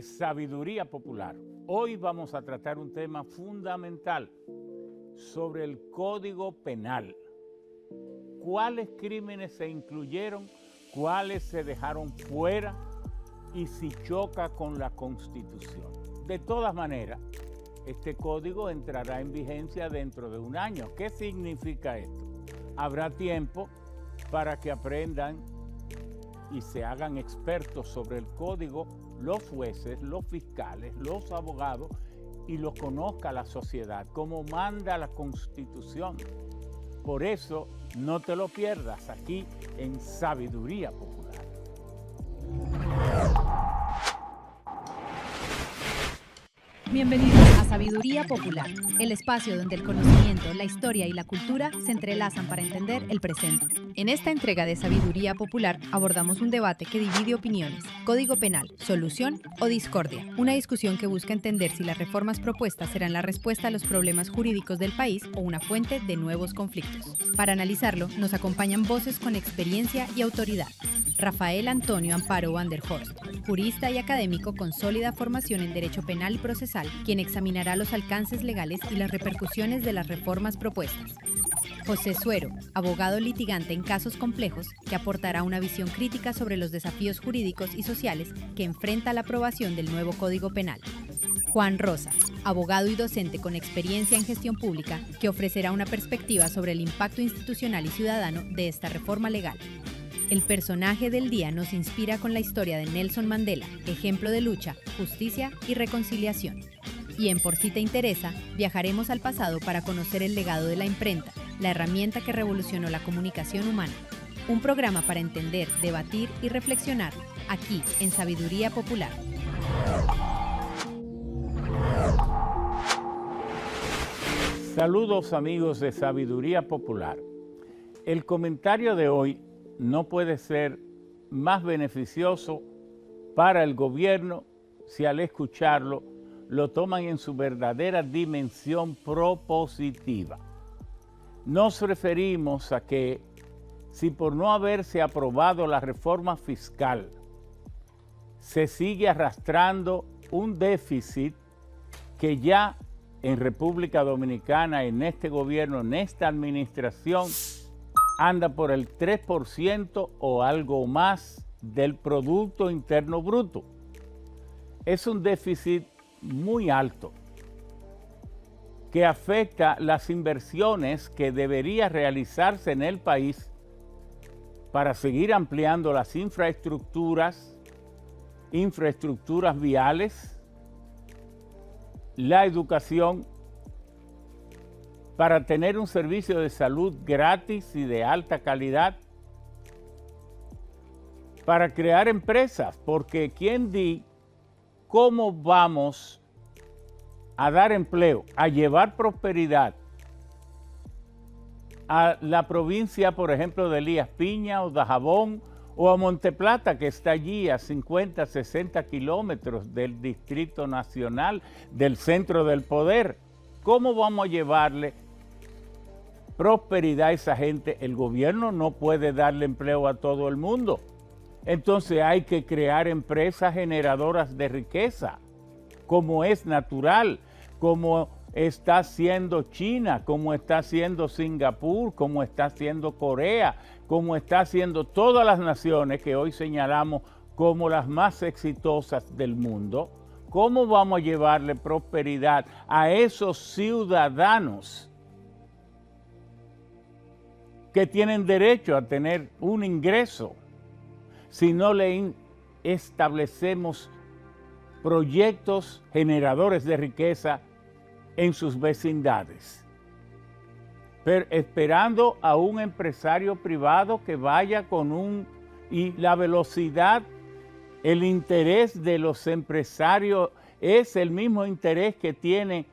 de Sabiduría Popular. Hoy vamos a tratar un tema fundamental sobre el Código Penal. ¿Cuáles crímenes se incluyeron? ¿Cuáles se dejaron fuera? Y si choca con la Constitución. De todas maneras, este código entrará en vigencia dentro de un año. ¿Qué significa esto? Habrá tiempo para que aprendan y se hagan expertos sobre el código los jueces, los fiscales, los abogados y lo conozca la sociedad, como manda la Constitución. Por eso, no te lo pierdas aquí en Sabiduría Popular. Bienvenidos a Sabiduría Popular, el espacio donde el conocimiento, la historia y la cultura se entrelazan para entender el presente. En esta entrega de Sabiduría Popular abordamos un debate que divide opiniones: Código Penal, solución o discordia. Una discusión que busca entender si las reformas propuestas serán la respuesta a los problemas jurídicos del país o una fuente de nuevos conflictos. Para analizarlo, nos acompañan voces con experiencia y autoridad. Rafael Antonio Amparo Van der Horst, jurista y académico con sólida formación en Derecho Penal y Procesal, quien examinará los alcances legales y las repercusiones de las reformas propuestas. José Suero, abogado litigante en casos complejos, que aportará una visión crítica sobre los desafíos jurídicos y sociales que enfrenta la aprobación del nuevo Código Penal. Juan Rosa, abogado y docente con experiencia en gestión pública, que ofrecerá una perspectiva sobre el impacto institucional y ciudadano de esta reforma legal. El personaje del día nos inspira con la historia de Nelson Mandela, ejemplo de lucha, justicia y reconciliación. Y en Por si te interesa, viajaremos al pasado para conocer el legado de la imprenta, la herramienta que revolucionó la comunicación humana. Un programa para entender, debatir y reflexionar, aquí en Sabiduría Popular. Saludos amigos de Sabiduría Popular. El comentario de hoy no puede ser más beneficioso para el gobierno si al escucharlo lo toman en su verdadera dimensión propositiva. Nos referimos a que si por no haberse aprobado la reforma fiscal se sigue arrastrando un déficit que ya en República Dominicana, en este gobierno, en esta administración, anda por el 3% o algo más del Producto Interno Bruto. Es un déficit muy alto que afecta las inversiones que debería realizarse en el país para seguir ampliando las infraestructuras viales, la educación, para tener un servicio de salud gratis y de alta calidad, para crear empresas, porque ¿quién dice cómo vamos a dar empleo, a llevar prosperidad a la provincia, por ejemplo, de Elías Piña o Dajabón o a Monteplata, que está allí a 50, 60 kilómetros del Distrito Nacional, del centro del poder? ¿Cómo vamos a llevarle prosperidad a esa gente? El gobierno no puede darle empleo a todo el mundo. Entonces hay que crear empresas generadoras de riqueza, como es natural, como está haciendo China, como está haciendo Singapur, como está haciendo Corea, como está haciendo todas las naciones que hoy señalamos como las más exitosas del mundo. ¿Cómo vamos a llevarle prosperidad a esos ciudadanos que tienen derecho a tener un ingreso si no le establecemos proyectos generadores de riqueza en sus vecindades? Pero esperando a un empresario privado que vaya y la velocidad, el interés de los empresarios es el mismo interés que tiene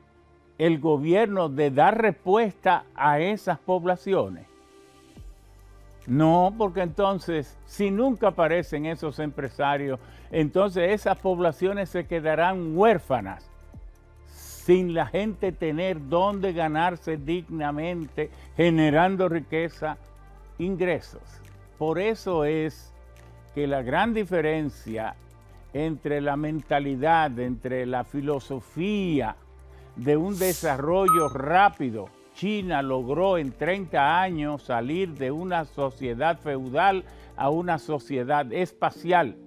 el gobierno de dar respuesta a esas poblaciones. No, porque entonces, si nunca aparecen esos empresarios, entonces esas poblaciones se quedarán huérfanas, sin la gente tener dónde ganarse dignamente, generando riqueza, ingresos. Por eso es que la gran diferencia entre la mentalidad, entre la filosofía de un desarrollo rápido. China logró en 30 años salir de una sociedad feudal a una sociedad espacial.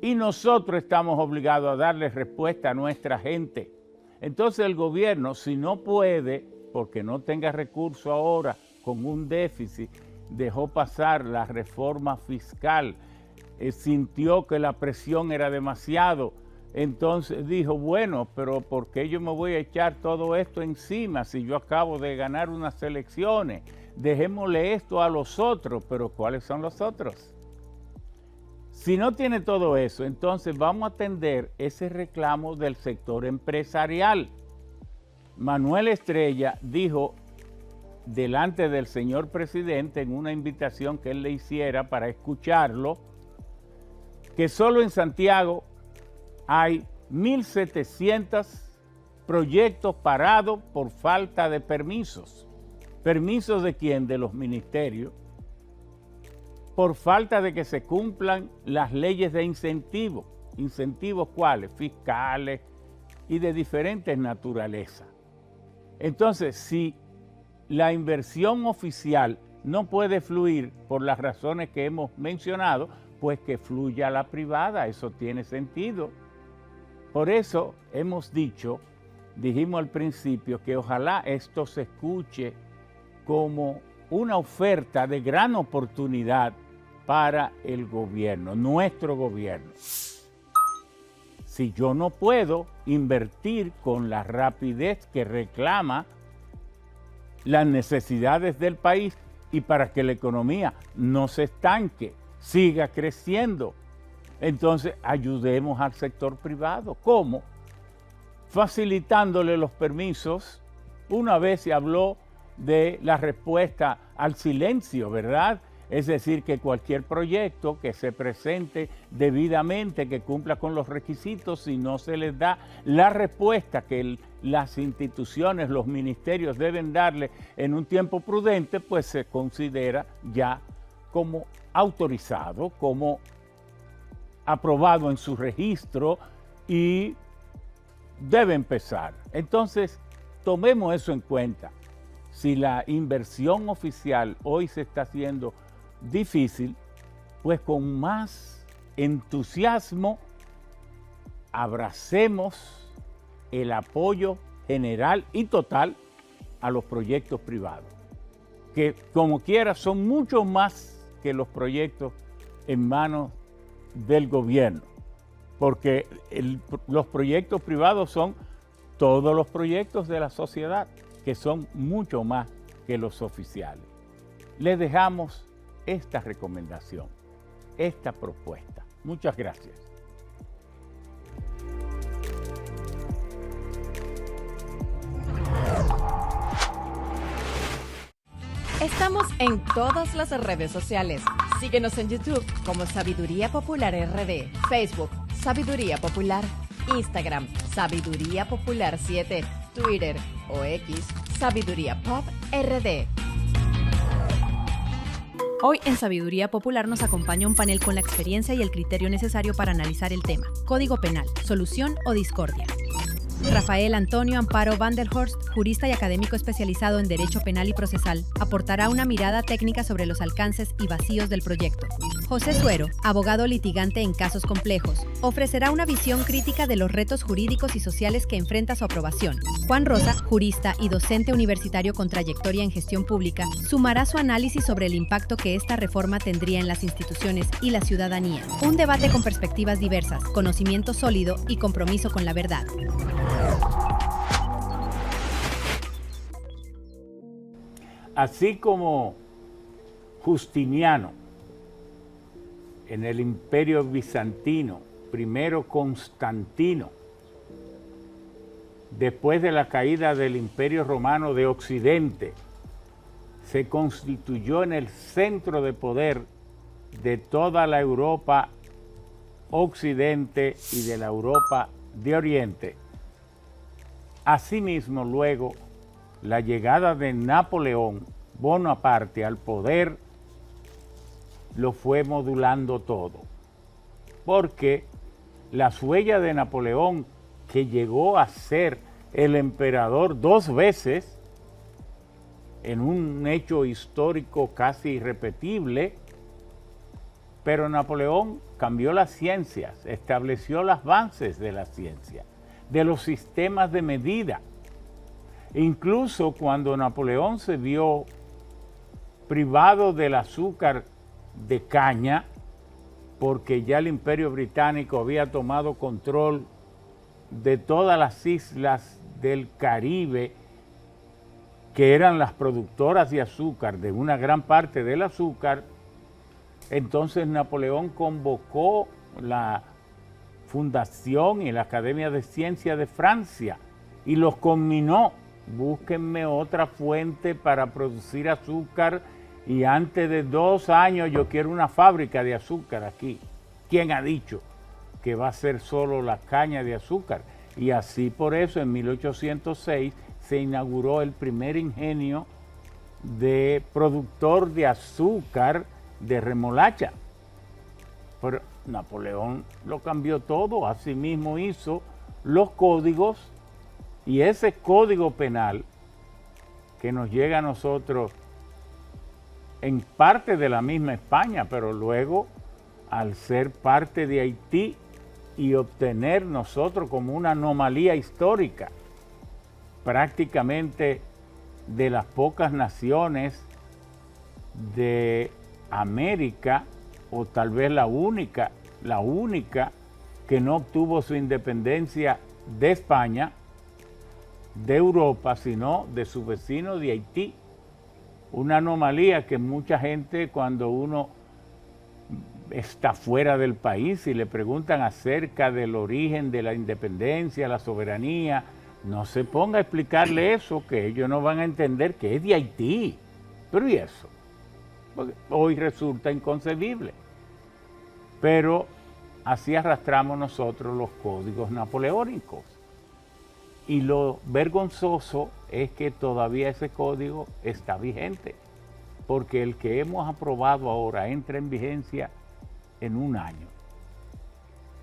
Y nosotros estamos obligados a darle respuesta a nuestra gente. Entonces el gobierno, si no puede, porque no tenga recursos ahora, con un déficit, dejó pasar la reforma fiscal, sintió que la presión era demasiado, entonces dijo, bueno, pero ¿por qué yo me voy a echar todo esto encima si yo acabo de ganar unas elecciones? Dejémosle esto a los otros, pero ¿cuáles son los otros? Si no tiene todo eso, entonces vamos a atender ese reclamo del sector empresarial. Manuel Estrella dijo delante del señor presidente en una invitación que él le hiciera para escucharlo, que solo en Santiago hay 1.700 proyectos parados por falta de permisos. ¿Permisos de quién? De los ministerios. Por falta de que se cumplan las leyes de incentivos. ¿Incentivos cuáles? Fiscales y de diferentes naturalezas. Entonces, si la inversión oficial no puede fluir por las razones que hemos mencionado, pues que fluya la privada, eso tiene sentido. Por eso dijimos al principio que ojalá esto se escuche como una oferta de gran oportunidad para el gobierno, nuestro gobierno. Si yo no puedo invertir con la rapidez que reclama las necesidades del país y para que la economía no se estanque, siga creciendo, entonces ayudemos al sector privado. ¿Cómo? Facilitándole los permisos. Una vez se habló de la respuesta al silencio, ¿verdad? Es decir, que cualquier proyecto que se presente debidamente, que cumpla con los requisitos, si no se les da la respuesta que las instituciones, los ministerios deben darle en un tiempo prudente, pues se considera ya como autorizado, como aprobado en su registro y debe empezar. Entonces, tomemos eso en cuenta. Si la inversión oficial hoy se está haciendo difícil, pues con más entusiasmo abracemos el apoyo general y total a los proyectos privados, que como quiera son mucho más que los proyectos en manos del gobierno, porque los proyectos privados son todos los proyectos de la sociedad, que son mucho más que los oficiales. Les dejamos esta recomendación, esta propuesta. Muchas gracias. Estamos en todas las redes sociales. Síguenos en YouTube como Sabiduría Popular RD, Facebook Sabiduría Popular, Instagram Sabiduría Popular 7, Twitter o X Sabiduría Pop RD. Hoy en Sabiduría Popular nos acompaña un panel con la experiencia y el criterio necesario para analizar el tema: Código Penal, solución o discordia. Rafael Antonio Amparo Van der Horst, jurista y académico especializado en Derecho Penal y Procesal, aportará una mirada técnica sobre los alcances y vacíos del proyecto. José Suero, abogado litigante en casos complejos, ofrecerá una visión crítica de los retos jurídicos y sociales que enfrenta su aprobación. Juan Rosa, jurista y docente universitario con trayectoria en gestión pública, sumará su análisis sobre el impacto que esta reforma tendría en las instituciones y la ciudadanía. Un debate con perspectivas diversas, conocimiento sólido y compromiso con la verdad. Así como Justiniano en el Imperio Bizantino, primero Constantino, después de la caída del Imperio Romano de Occidente, se constituyó en el centro de poder de toda la Europa Occidente y de la Europa de Oriente. Asimismo, luego, la llegada de Napoleón Bonaparte al poder lo fue modulando todo, porque las huellas de Napoleón, que llegó a ser el emperador 2 veces, en un hecho histórico casi irrepetible, pero Napoleón cambió las ciencias, estableció las bases de la ciencia, de los sistemas de medida. Incluso cuando Napoleón se vio privado del azúcar de caña, porque ya el Imperio Británico había tomado control de todas las islas del Caribe, que eran las productoras de azúcar, de una gran parte del azúcar, entonces Napoleón convocó la Fundación y la Academia de Ciencias de Francia y los conminó: búsquenme otra fuente para producir azúcar y antes de 2 años yo quiero una fábrica de azúcar aquí. ¿Quién ha dicho que va a ser solo la caña de azúcar? Y así por eso en 1806 se inauguró el primer ingenio de productor de azúcar de remolacha. Pero Napoleón lo cambió todo, asimismo hizo los códigos, y ese código penal que nos llega a nosotros en parte de la misma España, pero luego al ser parte de Haití y obtener nosotros como una anomalía histórica, prácticamente de las pocas naciones de América, o tal vez la única que no obtuvo su independencia de España, de Europa, sino de su vecino de Haití. Una anomalía que mucha gente, cuando uno está fuera del país y le preguntan acerca del origen de la independencia, la soberanía, no se ponga a explicarle eso, que ellos no van a entender que es de Haití. Pero ¿y eso? Porque hoy resulta inconcebible. Pero así arrastramos nosotros los códigos napoleónicos. Y lo vergonzoso es que todavía ese código está vigente, porque el que hemos aprobado ahora entra en vigencia en 1 año.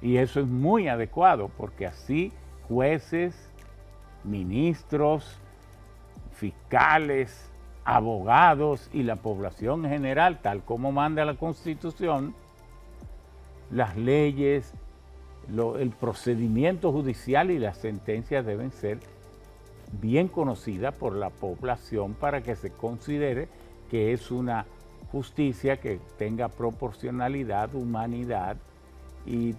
Y eso es muy adecuado, porque así jueces, ministros, fiscales, abogados y la población en general, tal como manda la Constitución, las leyes, el procedimiento judicial y las sentencias deben ser bien conocidas por la población para que se considere que es una justicia que tenga proporcionalidad, humanidad y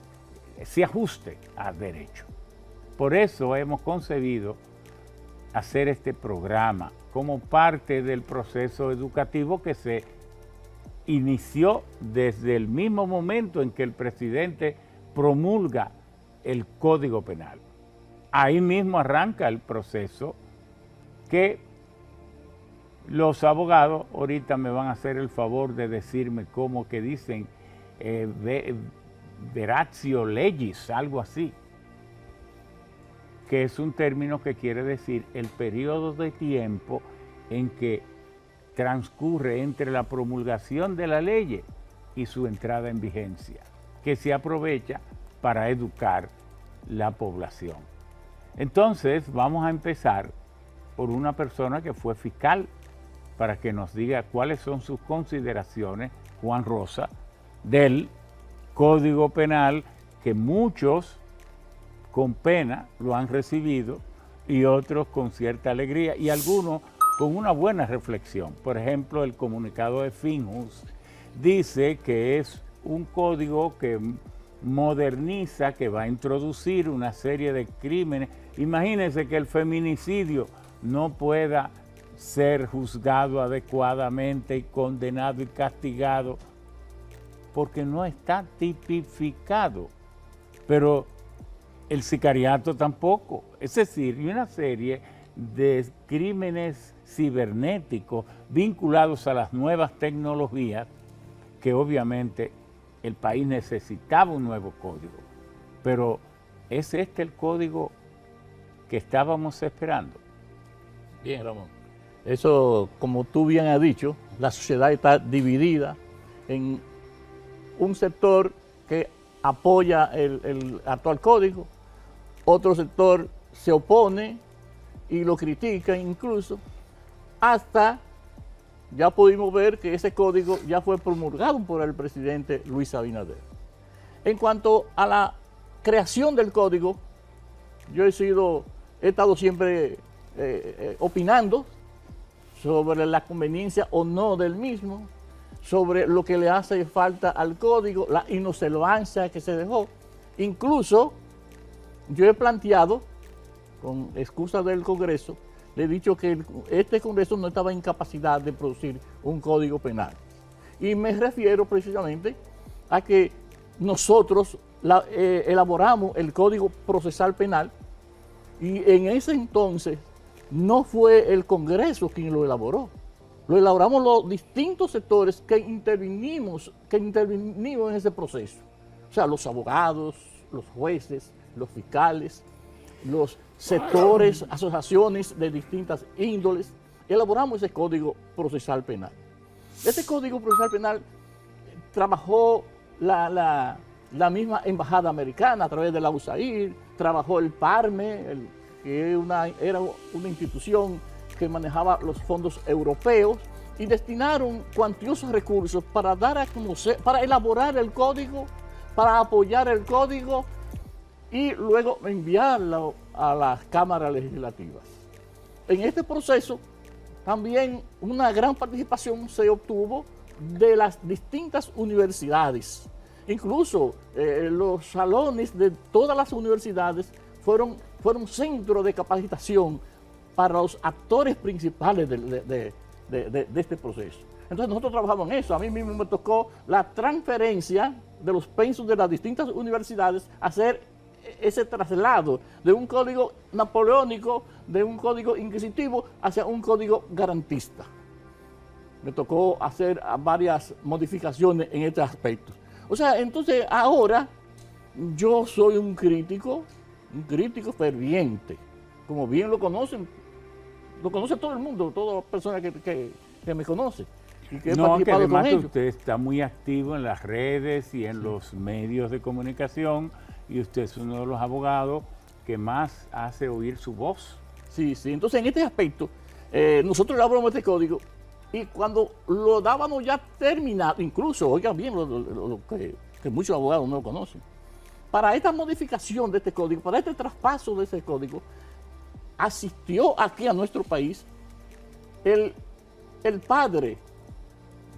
se ajuste al derecho. Por eso hemos concebido hacer este programa como parte del proceso educativo que se inició desde el mismo momento en que el presidente promulga el Código Penal. Ahí mismo arranca el proceso que los abogados ahorita me van a hacer el favor de decirme cómo que dicen veratio legis, algo así, que es un término que quiere decir el periodo de tiempo en que transcurre entre la promulgación de la ley y su entrada en vigencia, que se aprovecha para educar la población. Entonces vamos a empezar por una persona que fue fiscal, para que nos diga cuáles son sus consideraciones, Juan Rosa, del Código Penal, que muchos con pena lo han recibido y otros con cierta alegría y algunos con una buena reflexión. Por ejemplo, el comunicado de Finjus dice que es un código que moderniza, que va a introducir una serie de crímenes. Imagínense que el feminicidio no pueda ser juzgado adecuadamente y condenado y castigado porque no está tipificado, pero el sicariato tampoco. Es decir, y una serie de crímenes cibernéticos vinculados a las nuevas tecnologías que obviamente el país necesitaba un nuevo código. Pero ¿es este el código que estábamos esperando? Bien, Ramón. Eso, como tú bien has dicho, la sociedad está dividida en un sector que apoya el actual código, otro sector se opone y lo critica incluso, hasta ya pudimos ver que ese código ya fue promulgado por el presidente Luis Abinader. En cuanto a la creación del código, yo he estado siempre opinando sobre la conveniencia o no del mismo, sobre lo que le hace falta al código, la inobservancia que se dejó. Incluso yo he planteado, con excusa del Congreso, le he dicho que este Congreso no estaba en capacidad de producir un código penal. Y me refiero precisamente a que nosotros elaboramos el Código Procesal Penal y en ese entonces no fue el Congreso quien lo elaboró. Lo elaboramos los distintos sectores que intervinimos en ese proceso. O sea, los abogados, los jueces, los fiscales, los sectores, asociaciones de distintas índoles, elaboramos ese Código Procesal Penal. Ese Código Procesal Penal trabajó la misma Embajada Americana a través de la USAID, trabajó el PARME, que era una institución que manejaba los fondos europeos, y destinaron cuantiosos recursos para dar a conocer, para elaborar el código, para apoyar el código y luego enviarlo a las cámaras legislativas. En este proceso también una gran participación se obtuvo de las distintas universidades. Incluso los salones de todas las universidades fueron centros de capacitación para los actores principales de este proceso. Entonces nosotros trabajamos en eso. A mí mismo me tocó la transferencia de los pensos de las distintas universidades, hacer ese traslado de un código napoleónico, de un código inquisitivo, hacia un código garantista. Me tocó hacer varias modificaciones en este aspecto. O sea, entonces ahora yo soy un crítico ferviente, como bien lo conoce todo el mundo, todas las personas que me conocen y que he participado que además con ellos. Usted está muy activo en las redes y en los medios de comunicación, y usted es uno de los abogados que más hace oír su voz. Sí, entonces en este aspecto, nosotros elaboramos este código y cuando lo dábamos ya terminado, incluso, oigan bien lo que muchos abogados no lo conocen, para esta modificación de este código, para este traspaso de ese código, asistió aquí a nuestro país el padre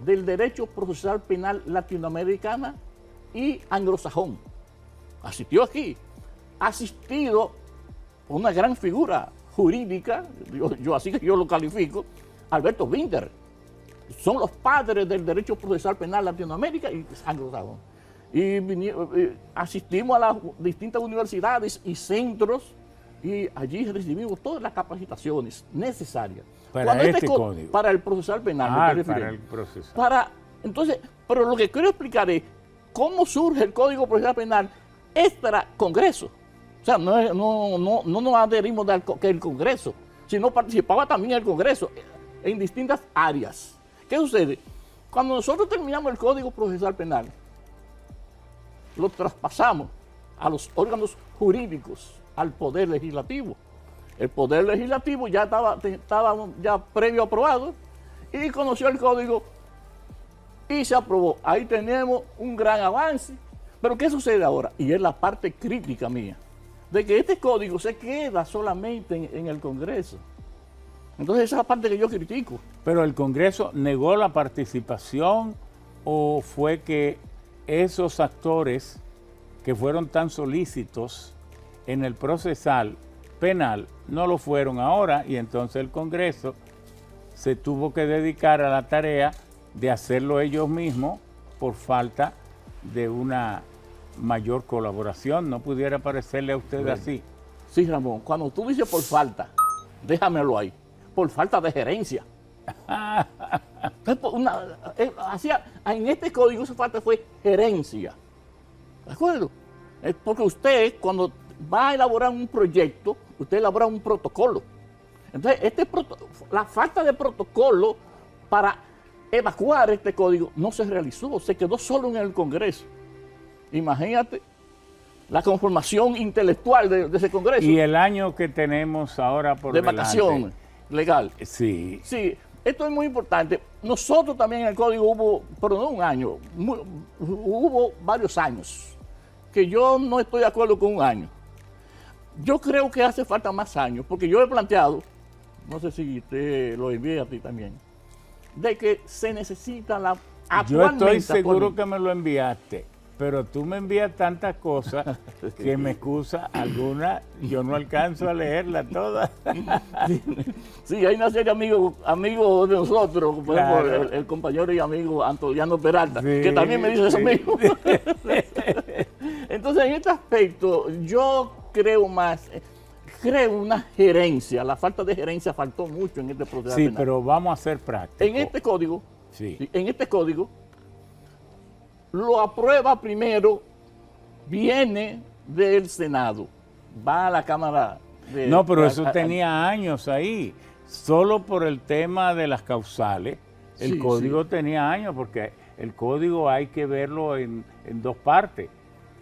del derecho procesal penal latinoamericana y anglosajón. Asistió aquí, asistido por una gran figura jurídica, así que yo lo califico, Alberto Binder. Son los padres del derecho procesal penal Latinoamérica y anglosajón. Y asistimos a las distintas universidades y centros y allí recibimos todas las capacitaciones necesarias. Para este código. Para el procesal penal. Para el procesal. Entonces, pero lo que quiero explicar es cómo surge el Código Procesal Penal extra Congreso. O sea, no nos adherimos del Congreso, sino participaba también el Congreso en distintas áreas. ¿Qué sucede? Cuando nosotros terminamos el Código Procesal Penal, lo traspasamos a los órganos jurídicos, al Poder Legislativo. El Poder Legislativo ya estaba ya previo aprobado y conoció el código y se aprobó. Ahí tenemos un gran avance. Pero ¿qué sucede ahora? Y es la parte crítica mía, de que este código se queda solamente en el Congreso. Entonces esa es la parte que yo critico. ¿Pero el Congreso negó la participación o fue que esos actores que fueron tan solícitos en el procesal penal no lo fueron ahora, y entonces el Congreso se tuvo que dedicar a la tarea de hacerlo ellos mismos por falta de una mayor colaboración? ¿No pudiera parecerle a usted así? Sí, Ramón, cuando tú dices por falta, déjamelo ahí, por falta de gerencia. En este código esa falta fue gerencia. ¿De acuerdo? Es porque usted, cuando va a elaborar un proyecto, usted elabora un protocolo. Entonces, la falta de protocolo para evacuar este código no se realizó, se quedó solo en el Congreso. Imagínate la conformación intelectual de ese Congreso. Y el año que tenemos ahora por de delante. vacación legal. Sí. Sí, esto es muy importante. Nosotros también en el código hubo, pero no un año, hubo varios años, que yo no estoy de acuerdo con un año. Yo creo que hace falta más años, porque yo he planteado, no sé si te lo envié a ti también, de que se necesita la... Yo estoy seguro que me lo enviaste, pero tú me envías tantas cosas que me excusa alguna, yo no alcanzo a leerlas todas. Sí, hay una serie de amigos de nosotros, por Claro. ejemplo, el compañero y amigo Antoliano Peralta, Sí. que también me dice eso mismo. Entonces, en este aspecto, yo creo una gerencia. La falta de gerencia faltó mucho en este proceso. Sí, penal. pero vamos a ser prácticos. En este código, Sí. lo aprueba primero, viene del Senado, va a la Cámara de... No, pero eso tenía años ahí. Solo por el tema de las causales, el Sí, código tenía años, porque el código hay que verlo en dos partes.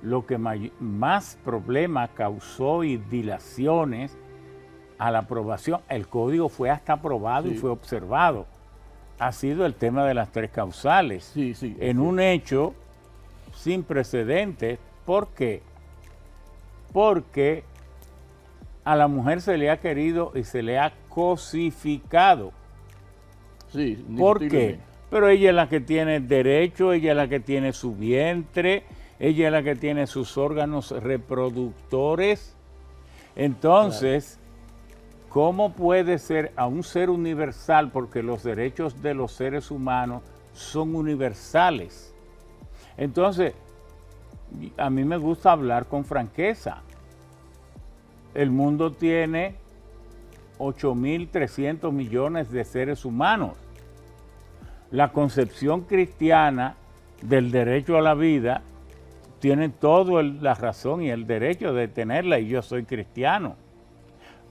Lo que más problemas causó y dilaciones a la aprobación, el código fue hasta aprobado y fue observado, ha sido el tema de las 3 causales. Sí, sí. En un hecho sin precedentes. ¿Por qué? Porque a la mujer se le ha querido y se le ha cosificado. Sí, ¿Por qué? indiscutiblemente. Pero ella es la que tiene derecho, ella es la que tiene su vientre, ella es la que tiene sus órganos reproductores. Entonces, ¿cómo puede ser a un ser universal? Porque los derechos de los seres humanos son universales. Entonces, a mí me gusta hablar con franqueza. El mundo tiene 8.300 millones de seres humanos. La concepción cristiana del derecho a la vida tiene toda la razón y el derecho de tenerla, y yo soy cristiano.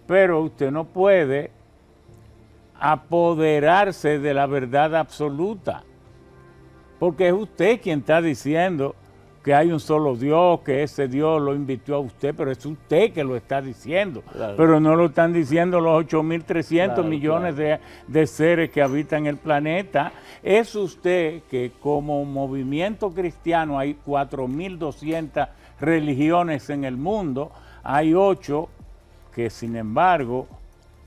Pero usted no puede apoderarse de la verdad absoluta, porque es usted quien está diciendo que hay un solo Dios, que ese Dios lo invitó a usted, pero es usted que lo está diciendo. Claro. Pero no lo están diciendo los 8.300 Claro, millones de seres que habitan el planeta. Es usted que como movimiento cristiano hay 4.200 religiones en el mundo, hay 8 que sin embargo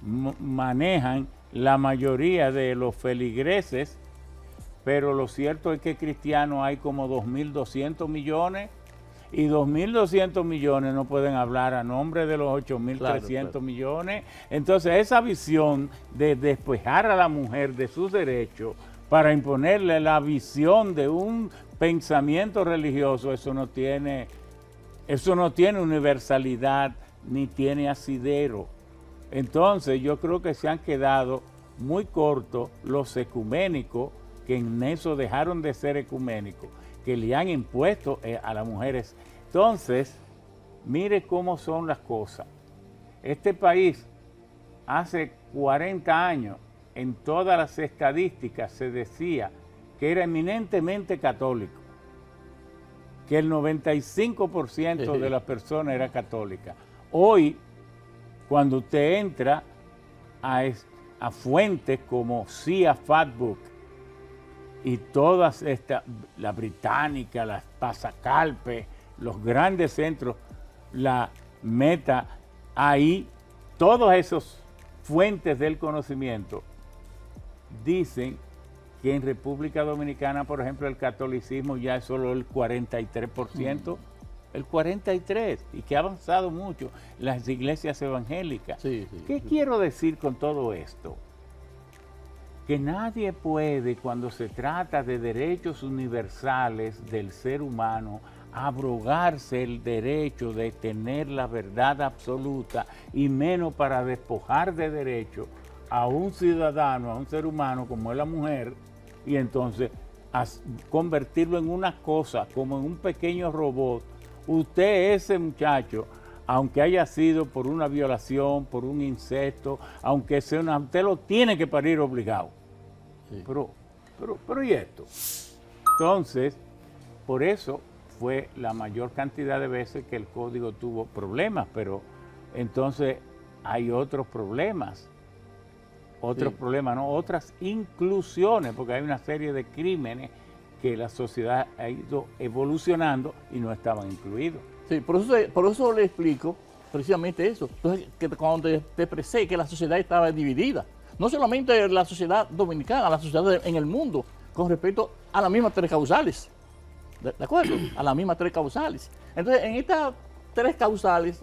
manejan la mayoría de los feligreses, pero lo cierto es que cristianos hay como 2.200 millones y 2.200 millones no pueden hablar a nombre de los 8.300 Claro. millones. Entonces esa visión de despejar a la mujer de sus derechos para imponerle la visión de un pensamiento religioso, eso no tiene universalidad ni tiene asidero. Entonces yo creo que se han quedado muy cortos los ecuménicos, que en eso dejaron de ser ecuménicos, que le han impuesto a las mujeres. Entonces, mire cómo son las cosas. Este país, hace 40 años, en todas las estadísticas se decía que era eminentemente católico, que el 95% de las personas era católica. Hoy, cuando usted entra a fuentes como CIA Fatbook, y todas estas, la Británica, las Pasacalpe, los grandes centros, la Meta, ahí, todas esas fuentes del conocimiento dicen que en República Dominicana, por ejemplo, el catolicismo ya es solo el 43%, el 43%, y que ha avanzado mucho las iglesias evangélicas. Sí, ¿Qué quiero decir con todo esto? Que nadie puede, cuando se trata de derechos universales del ser humano, abrogarse el derecho de tener la verdad absoluta, y menos para despojar de derecho a un ciudadano, a un ser humano como es la mujer, y entonces convertirlo en una cosa, como en un pequeño robot. Usted, ese muchacho, aunque haya sido por una violación, por un incesto, aunque sea usted lo tiene que parir obligado. Sí. Pero ¿y esto? Entonces, por eso fue la mayor cantidad de veces que el código tuvo problemas, pero entonces hay otros problemas, ¿no? Otras inclusiones, porque hay una serie de crímenes que la sociedad ha ido evolucionando y no estaban incluidos. Sí, por eso le explico precisamente eso. Entonces, que cuando te expresé que la sociedad estaba dividida, no solamente la sociedad dominicana, la sociedad en el mundo, con respecto a las mismas tres causales. ¿De acuerdo? A las mismas tres causales. Entonces, en estas tres causales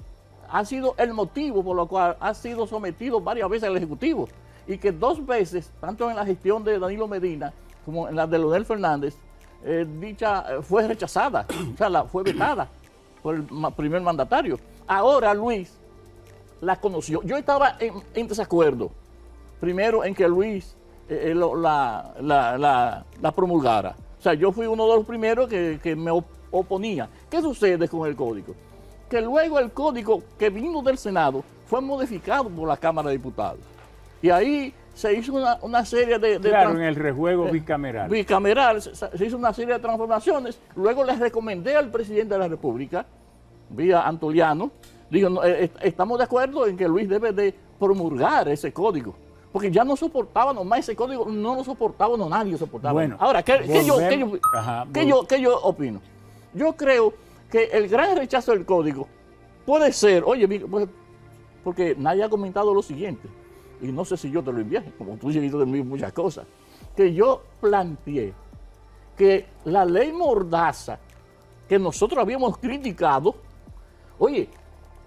ha sido el motivo por lo cual ha sido sometido varias veces al Ejecutivo. Y que 2 veces, tanto en la gestión de Danilo Medina como en la de Leonel Fernández, fue rechazada, o sea, fue vetada por el primer mandatario. Ahora Luis la conoció. Yo estaba en desacuerdo, primero en que Luis la promulgara. O sea, yo fui uno de los primeros que me oponía. ¿Qué sucede con el código? Que luego el código que vino del Senado fue modificado por la Cámara de Diputados. Y ahí se hizo una serie de claro, en el rejuego bicameral. Bicameral, se hizo una serie de transformaciones. Luego les recomendé al presidente de la República, vía Antoliano, digo, no, estamos de acuerdo en que Luis debe de promulgar ese código. Porque ya no soportábamos más ese código, no lo soportábamos, nadie soportaba. Bueno, ahora, ¿qué yo opino? Yo creo que el gran rechazo del código puede ser, oye, porque nadie ha comentado lo siguiente, y no sé si yo te lo envié, como tú has visto de mí muchas cosas, que yo planteé que la ley Mordaza, que nosotros habíamos criticado, oye,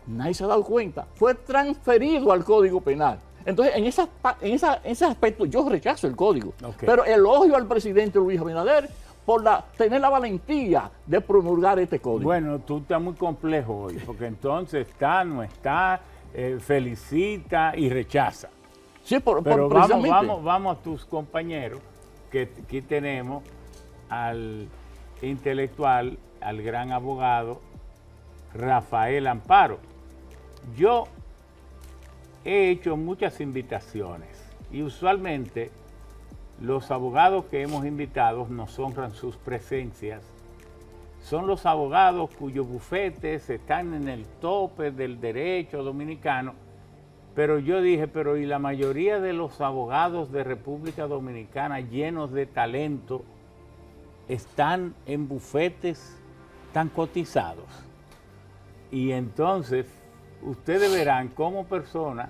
nadie se ha dado cuenta, fue transferido al Código Penal. Entonces, en ese aspecto yo rechazo el código. Okay. Pero elogio al presidente Luis Abinader por tener la valentía de promulgar este código. Bueno, tú estás muy complejo hoy, porque entonces está, no está, felicita y rechaza. Sí, pero vamos a tus compañeros, que aquí tenemos al intelectual, al gran abogado Rafael Amparo. Yo he hecho muchas invitaciones y usualmente los abogados que hemos invitado nos honran sus presencias. Son los abogados cuyos bufetes están en el tope del derecho dominicano, pero yo dije, pero y la mayoría de los abogados de República Dominicana llenos de talento están en bufetes tan cotizados. Y entonces ustedes verán cómo personas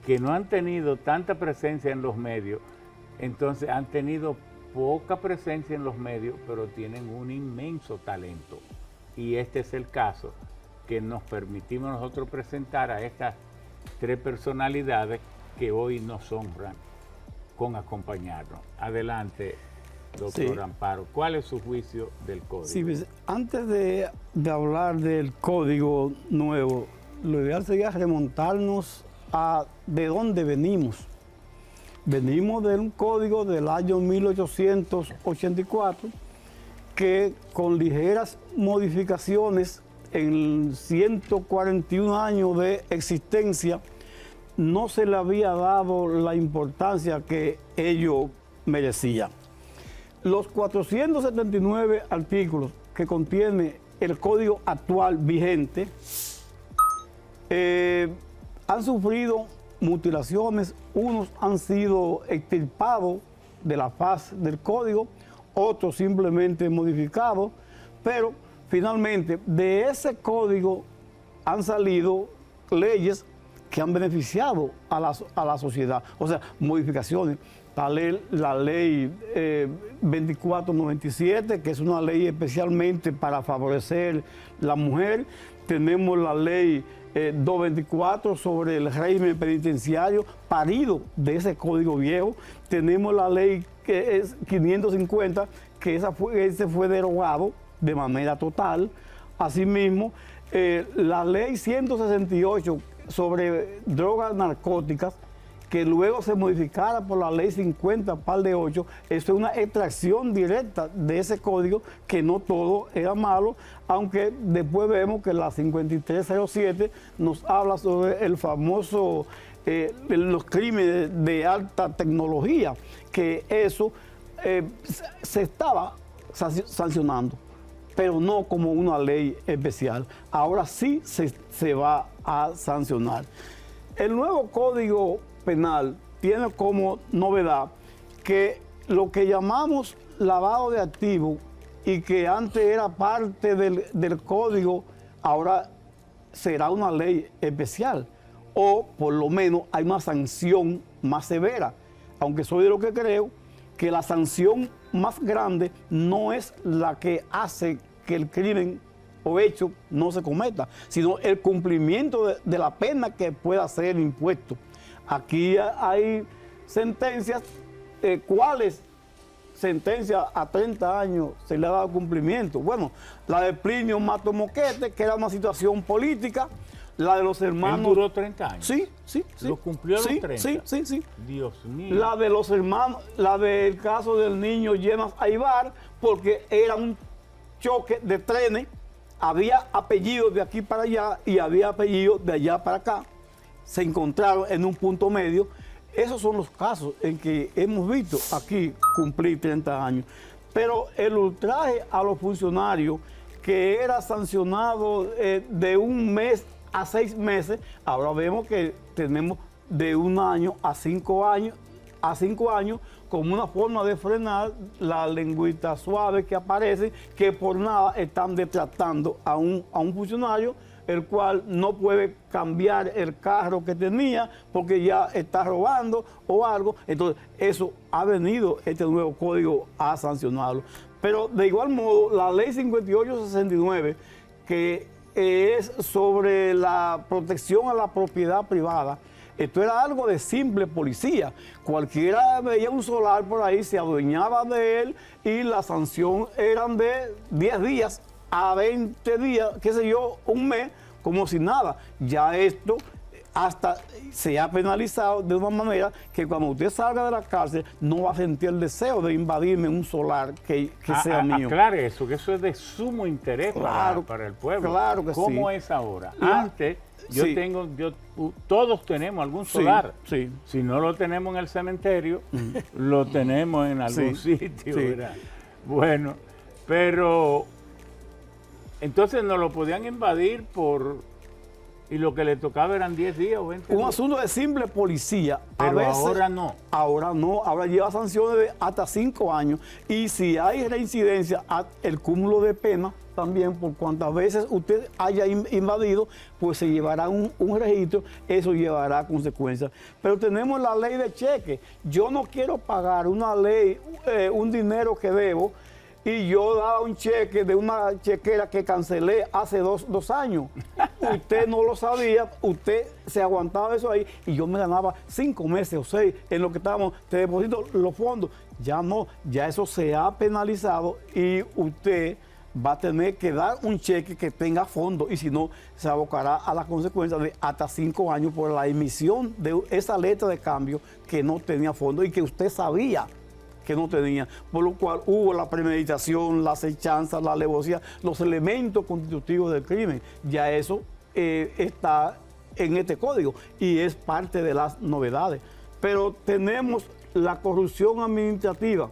que no han tenido tanta presencia en los medios, entonces han tenido poca presencia en los medios, pero tienen un inmenso talento. Y este es el caso que nos permitimos nosotros presentar a estas 3 personalidades que hoy nos honran con acompañarnos. Adelante, doctor Amparo. ¿Cuál es su juicio del código? Sí, pues, antes de hablar del código nuevo, lo ideal sería remontarnos a de dónde venimos. Venimos de un código del año 1884 que con ligeras modificaciones en 141 años de existencia no se le había dado la importancia que ello merecía. Los 479 artículos que contiene el código actual vigente han sufrido mutilaciones, unos han sido extirpados de la faz del código, otros simplemente modificados, pero finalmente de ese código han salido leyes que han beneficiado a la sociedad, o sea, modificaciones. La ley 2497, que es una ley especialmente para favorecer la mujer. Tenemos la ley 224 sobre el régimen penitenciario, parido de ese código viejo. Tenemos la ley que es 550, que ese fue derogado de manera total. Asimismo, la ley 168 sobre drogas narcóticas, que luego se modificara por la ley 50, par de 8, eso es una extracción directa de ese código, que no todo era malo, aunque después vemos que la 5307 nos habla sobre el famoso, los crímenes de alta tecnología, que eso se estaba sancionando. pero no como una ley especial. Ahora sí se va a sancionar. El nuevo Código Penal tiene como novedad que lo que llamamos lavado de activos y que antes era parte del código, ahora será una ley especial, o por lo menos hay una sanción más severa, aunque soy de lo que creo que la sanción más grande no es la que hace que el crimen o hecho no se cometa, sino el cumplimiento de la pena que pueda ser impuesto. Aquí hay sentencias, ¿cuáles sentencias a 30 años se le ha dado cumplimiento? Bueno, la de Plinio Mato Moquete, que era una situación política, la de los hermanos... ¿Él duró 30 años? Sí, sí. ¿Lo cumplió a los 30? Sí. Dios mío. La de los hermanos, la del caso del niño Yemas Aybar, porque era un choque de trenes, había apellidos de aquí para allá y había apellidos de allá para acá, se encontraron en un punto medio. Esos son los casos en que hemos visto aquí cumplir 30 años. Pero el ultraje a los funcionarios, que era sancionado de 1 mes a 6 meses, ahora vemos que tenemos de 1 año a 5 años, como una forma de frenar la lengüita suave que aparece, que por nada están detratando a un funcionario, el cual no puede cambiar el carro que tenía porque ya está robando o algo. Entonces, eso ha venido este nuevo código a sancionarlo. Pero de igual modo, la ley 5869, que es sobre la protección a la propiedad privada, esto era algo de simple policía. Cualquiera veía un solar por ahí, se adueñaba de él y la sanción eran de 10 días a 20 días, qué sé yo, 1 mes, como si nada. Ya esto hasta se ha penalizado de una manera que cuando usted salga de la cárcel no va a sentir el deseo de invadirme un solar que sea mío. Aclare eso, que eso es de sumo interés para el pueblo. Claro que sí. ¿Cómo es ahora? Antes, todos tenemos algún solar. Sí. Si no lo tenemos en el cementerio, lo tenemos en algún sitio. Sí. ¿Verdad? Bueno, pero entonces no lo podían invadir y lo que le tocaba eran 10 días o 20 días. Un asunto de simple policía. Pero a veces, ahora no. Ahora no, ahora lleva sanciones de hasta 5 años. Y si hay reincidencia, el cúmulo de pena también, por cuantas veces usted haya invadido, pues se llevará un registro, eso llevará consecuencias. Pero tenemos la ley de cheque. Yo no quiero pagar una ley, un dinero que debo, y yo daba un cheque de una chequera que cancelé hace dos años. Usted no lo sabía, usted se aguantaba eso ahí y yo me ganaba 5 meses o 6 en lo que estábamos, te deposito los fondos. Ya no, ya eso se ha penalizado y usted va a tener que dar un cheque que tenga fondo y si no, se abocará a las consecuencias de hasta 5 años por la emisión de esa letra de cambio que no tenía fondo y que usted sabía que no tenía, por lo cual hubo la premeditación, la acechanza, la alevosía, los elementos constitutivos del crimen. Ya eso está en este código y es parte de las novedades. Pero tenemos la corrupción administrativa,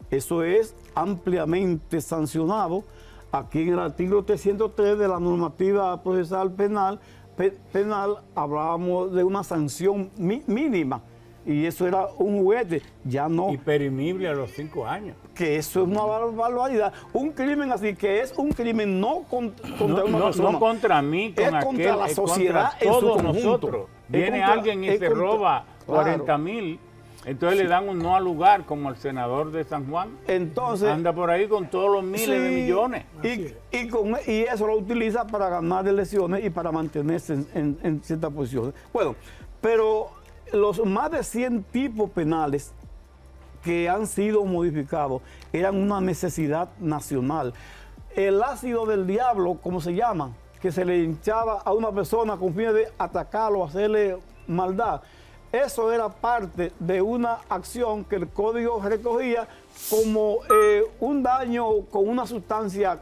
eso es ampliamente sancionado. Aquí en el artículo 303 de la normativa procesal penal hablábamos de una sanción mínima. Y eso era un juguete, ya no. Imperimible a los 5 años. Que eso es una barbaridad. Un crimen así, que es un crimen no contra una persona. No contra mí, con es contra la sociedad contra todos en su nosotros. Viene alguien y se roba 40,000, entonces le dan un no al lugar, como al senador de San Juan. Entonces, anda por ahí con todos los miles de millones. Y eso lo utiliza para ganar elecciones y para mantenerse en ciertas posiciones. Bueno, pero los más de 100 tipos penales que han sido modificados eran una necesidad nacional. El ácido del diablo, como se llama, que se le hinchaba a una persona con fines de atacarlo, hacerle maldad, eso era parte de una acción que el código recogía como un daño con una sustancia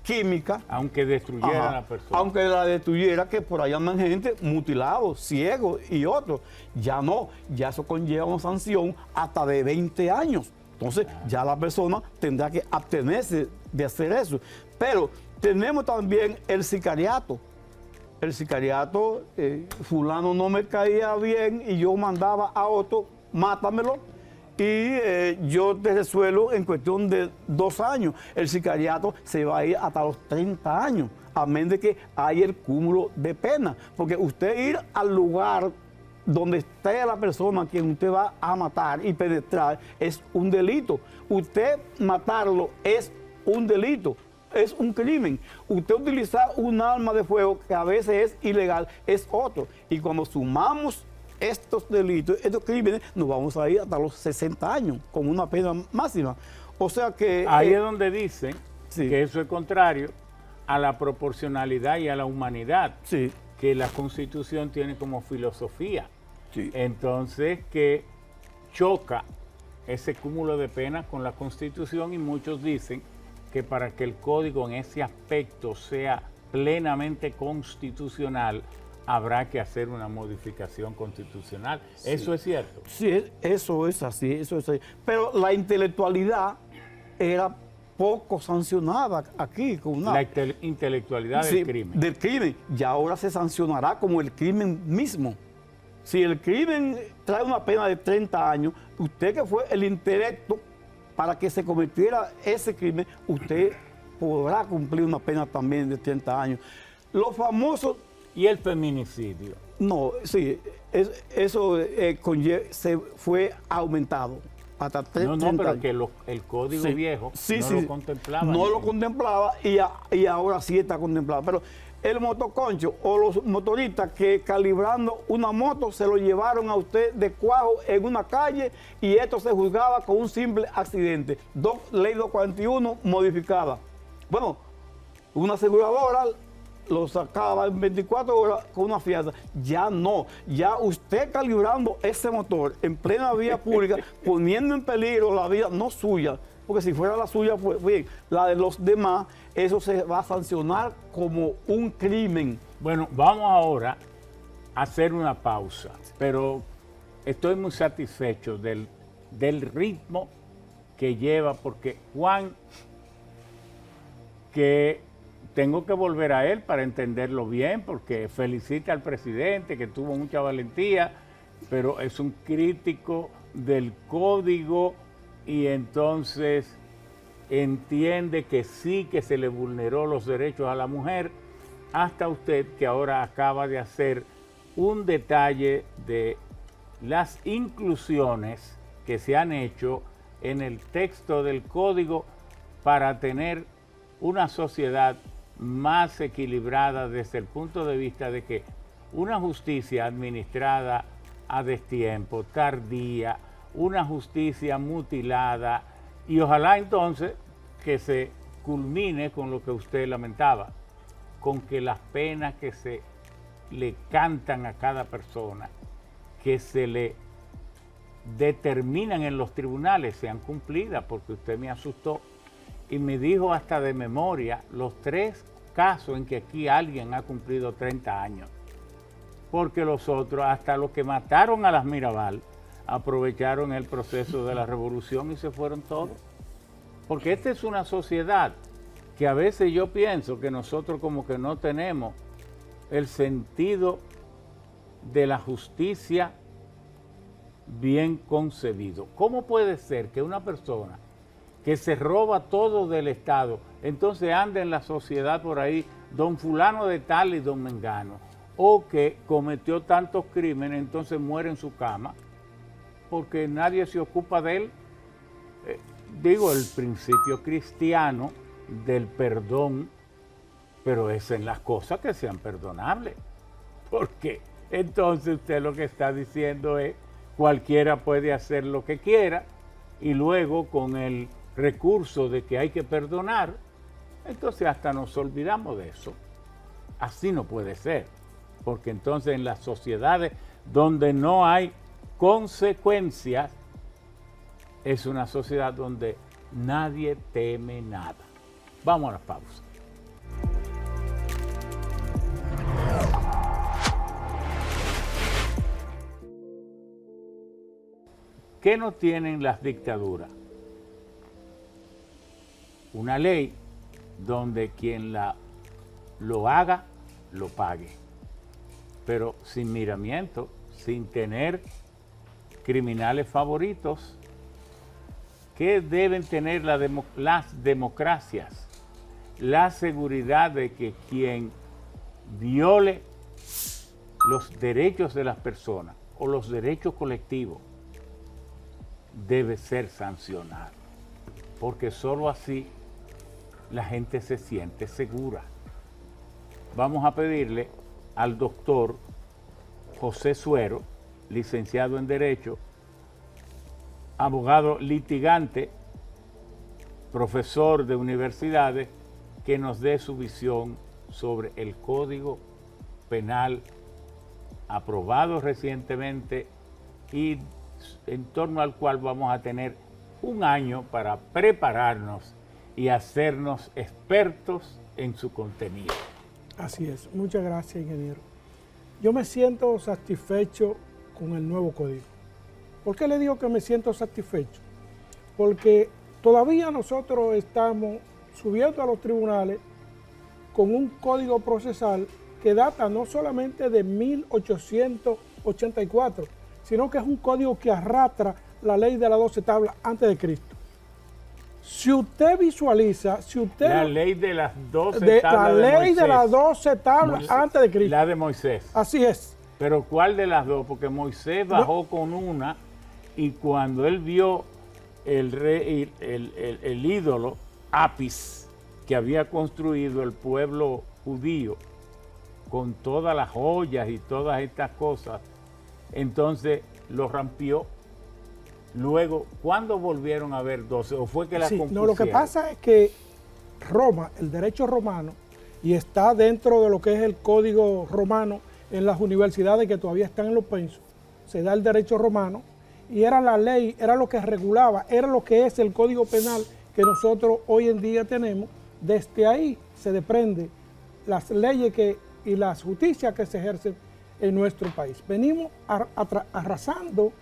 química. Aunque destruyera a la persona. Aunque la destruyera, que por ahí andan gente mutilados, ciegos y otros. Ya no, ya eso conlleva una sanción hasta de 20 años. Entonces, ya la persona tendrá que abstenerse de hacer eso. Pero tenemos también el sicariato. El sicariato, fulano no me caía bien y yo mandaba a otro, mátamelo, y yo te resuelvo en cuestión de 2 años. El sicariato se va a ir hasta los 30 años, a menos de que haya el cúmulo de pena. Porque usted ir al lugar donde esté la persona a quien usted va a matar y penetrar es un delito. Usted matarlo es un delito. Es un crimen. Usted utilizar un arma de fuego que a veces es ilegal es otro. Y cuando sumamos estos delitos, estos crímenes, nos vamos a ir hasta los 60 años con una pena máxima. O sea que... Ahí es donde dicen sí. que eso es contrario a la proporcionalidad y a la humanidad, Sí. que la Constitución tiene como filosofía. Sí. Entonces, que choca ese cúmulo de penas con la Constitución, y muchos dicen que para que el código en ese aspecto sea plenamente constitucional, habrá que hacer una modificación constitucional. Sí. ¿Eso es cierto? Sí, eso es así, eso es así. Pero la intelectualidad era poco sancionada aquí. Con una... La intelectualidad sí, del crimen. Del crimen. Y ahora se sancionará como el crimen mismo. Si el crimen trae una pena de 30 años, usted que fue el intelecto para que se cometiera ese crimen, usted podrá cumplir una pena también de 30 años. Los famosos... ¿Y el feminicidio? No, sí, eso se fue aumentado hasta 30 No, pero años. que el código Sí, viejo sí, no sí, lo contemplaba. No lo contemplaba y ahora sí está contemplado. Pero el motoconcho o los motoristas que calibrando una moto se lo llevaron a usted de cuajo en una calle y esto se juzgaba con un simple accidente. Ley 241 modificada. Bueno, una aseguradora lo sacaba en 24 horas con una fianza. Ya no, ya usted calibrando ese motor en plena vía pública, poniendo en peligro la vida no suya, porque si fuera la suya, pues bien, la de los demás, eso se va a sancionar como un crimen. Bueno, vamos ahora a hacer una pausa, pero estoy muy satisfecho del ritmo que lleva, porque Juan, que tengo que volver a él para entenderlo bien, porque felicita al presidente, que tuvo mucha valentía, pero es un crítico del código y entonces entiende que sí que se le vulneró los derechos a la mujer, hasta usted que ahora acaba de hacer un detalle de las inclusiones que se han hecho en el texto del código para tener una sociedad más equilibrada desde el punto de vista de que una justicia administrada a destiempo, tardía, una justicia mutilada, y ojalá entonces que se culmine con lo que usted lamentaba, con que las penas que se le cantan a cada persona, que se le determinan en los tribunales, sean cumplidas, porque usted me asustó y me dijo hasta de memoria los 3 casos en que aquí alguien ha cumplido 30 años. Porque los otros, hasta los que mataron a las Mirabal, aprovecharon el proceso de la revolución y se fueron todos. Porque esta es una sociedad que a veces yo pienso que nosotros como que no tenemos el sentido de la justicia bien concebido. ¿Cómo puede ser que una persona que se roba todo del Estado, entonces anda en la sociedad por ahí, don fulano de tal y don mengano, o que cometió tantos crímenes, entonces muere en su cama, porque nadie se ocupa de él? Digo, el principio cristiano del perdón, pero es en las cosas que sean perdonables, porque entonces usted lo que está diciendo es, cualquiera puede hacer lo que quiera, y luego con el recurso de que hay que perdonar, entonces hasta nos olvidamos de eso. Así no puede ser, porque entonces en las sociedades donde no hay consecuencias, es una sociedad donde nadie teme nada. Vamos a la pausa. ¿Qué no tienen las dictaduras? Una ley donde quien lo haga, lo pague. Pero sin miramiento, sin tener criminales favoritos, que deben tener las democracias, la seguridad de que quien viole los derechos de las personas o los derechos colectivos debe ser sancionado, porque solo así la gente se siente segura. Vamos a pedirle al doctor José Suero, licenciado en Derecho, abogado litigante, profesor de universidades, que nos dé su visión sobre el Código Penal aprobado recientemente y en torno al cual vamos a tener un año para prepararnos y hacernos expertos en su contenido. Así es. Muchas gracias, ingeniero. Yo me siento satisfecho con el nuevo código. ¿Por qué le digo que me siento satisfecho? Porque todavía nosotros estamos subiendo a los tribunales con un código procesal que data no solamente de 1884, sino que es un código que arrastra la ley de las 12 tablas antes de Cristo. Si usted visualiza, la ley de las 12 tablas la ley de las 12 tablas antes de Cristo. La de Moisés. Así es. Pero ¿cuál de las dos? Porque Moisés bajó con una y cuando él vio el ídolo Apis que había construido el pueblo judío con todas las joyas y todas estas cosas, entonces lo rompió. Luego, ¿cuándo volvieron a haber 12? ¿O fue que la compusieron? No, lo que pasa es que Roma, el derecho romano, y está dentro de lo que es el código romano en las universidades que todavía están en los pensos, se da el derecho romano, y era la ley, era lo que regulaba, era lo que es el código penal que nosotros hoy en día tenemos. Desde ahí se desprende las leyes y las justicias que se ejercen en nuestro país. Venimos arrasando,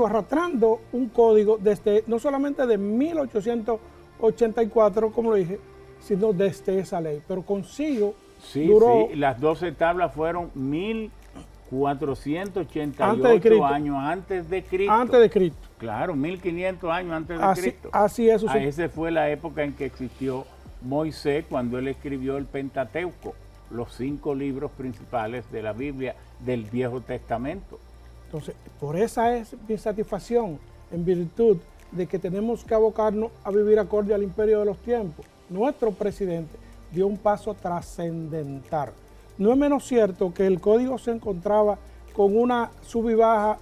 arrastrando un código desde, no solamente de 1884, como lo dije, sino desde esa ley. Pero consigo, duró... Sí, las 12 tablas fueron 1488 años antes de Cristo. Antes de Cristo. Claro, 1500 años antes de Cristo. Así es. Esa fue la época en que existió Moisés, cuando él escribió el Pentateuco, los 5 libros principales de la Biblia del Viejo Testamento. Entonces, por esa es mi satisfacción, en virtud de que tenemos que abocarnos a vivir acorde al imperio de los tiempos. Nuestro presidente dio un paso trascendental. No es menos cierto que el código se encontraba con una sub y baja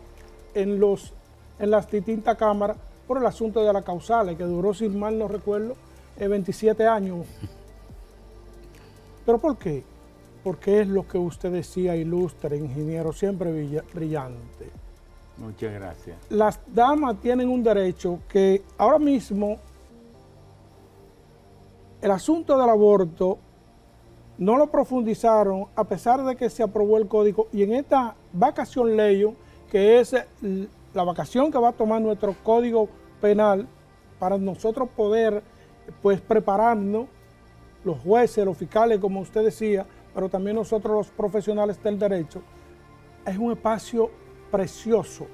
en las distintas cámaras por el asunto de las causales, que duró, si mal no recuerdo, 27 años. ¿Pero por qué? Porque es lo que usted decía, ilustre, ingeniero, siempre brillante. Muchas gracias. Las damas tienen un derecho que ahora mismo el asunto del aborto no lo profundizaron a pesar de que se aprobó el código, y en esta vacación ley, que es la vacación que va a tomar nuestro código penal para nosotros poder prepararnos, los jueces, los fiscales, como usted decía, pero también nosotros los profesionales del derecho, es un espacio precioso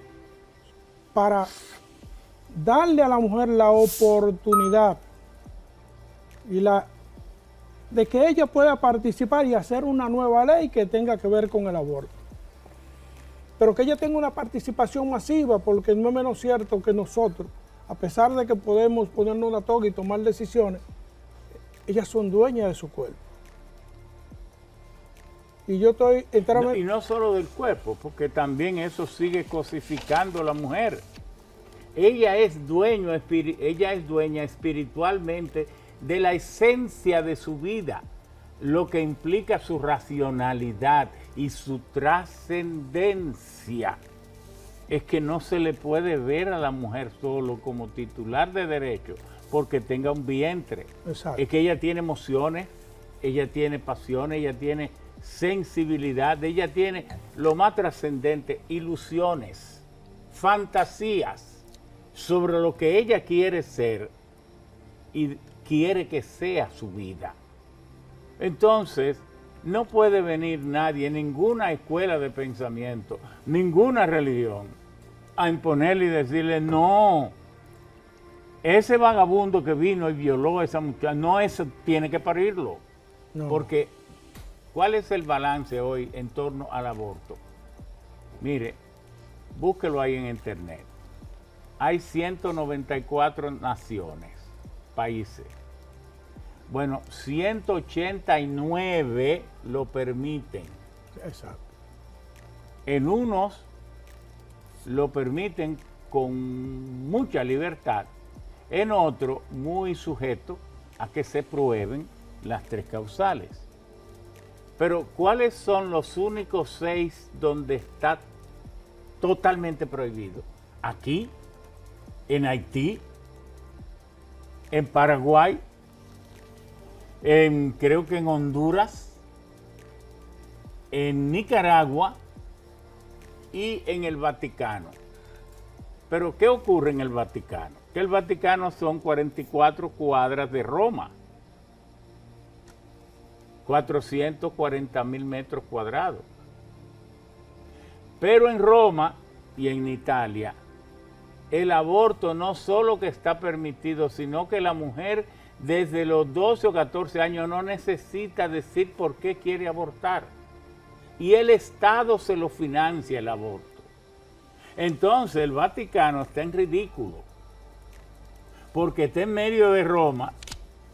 para darle a la mujer la oportunidad de que ella pueda participar y hacer una nueva ley que tenga que ver con el aborto. Pero que ella tenga una participación masiva, porque no es menos cierto que nosotros, a pesar de que podemos ponernos una toga y tomar decisiones, ellas son dueñas de su cuerpo. Y yo estoy enteramente... Y no solo del cuerpo, porque también eso sigue cosificando a la mujer. Ella es dueña espiritualmente de la esencia de su vida, lo que implica su racionalidad y su trascendencia. Es que no se le puede ver a la mujer solo como titular de derecho porque tenga un vientre. Exacto. Es que ella tiene emociones, ella tiene pasiones, ella tiene sensibilidad, ella tiene lo más trascendente, ilusiones, fantasías sobre lo que ella quiere ser, y quiere que sea su vida. Entonces, no puede venir nadie, ninguna escuela de pensamiento, ninguna religión, a imponerle y decirle, no, ese vagabundo que vino y violó a esa muchacha, no, eso tiene que parirlo. No. Porque, ¿cuál es el balance hoy en torno al aborto? Mire, búsquelo ahí en internet. Hay 194 naciones, países. Bueno, 189 lo permiten. Exacto. En unos lo permiten con mucha libertad, en otros muy sujeto a que se prueben las 3 causales. Pero ¿cuáles son los únicos 6 donde está totalmente prohibido? Aquí, en Haití, en Paraguay, creo que en Honduras, en Nicaragua y en el Vaticano. Pero ¿qué ocurre en el Vaticano? Que el Vaticano son 44 cuadras de Roma, 440,000 metros cuadrados. Pero en Roma y en Italia, el aborto no solo que está permitido, sino que la mujer desde los 12 o 14 años no necesita decir por qué quiere abortar. Y el Estado se lo financia el aborto. Entonces el Vaticano está en ridículo, porque está en medio de Roma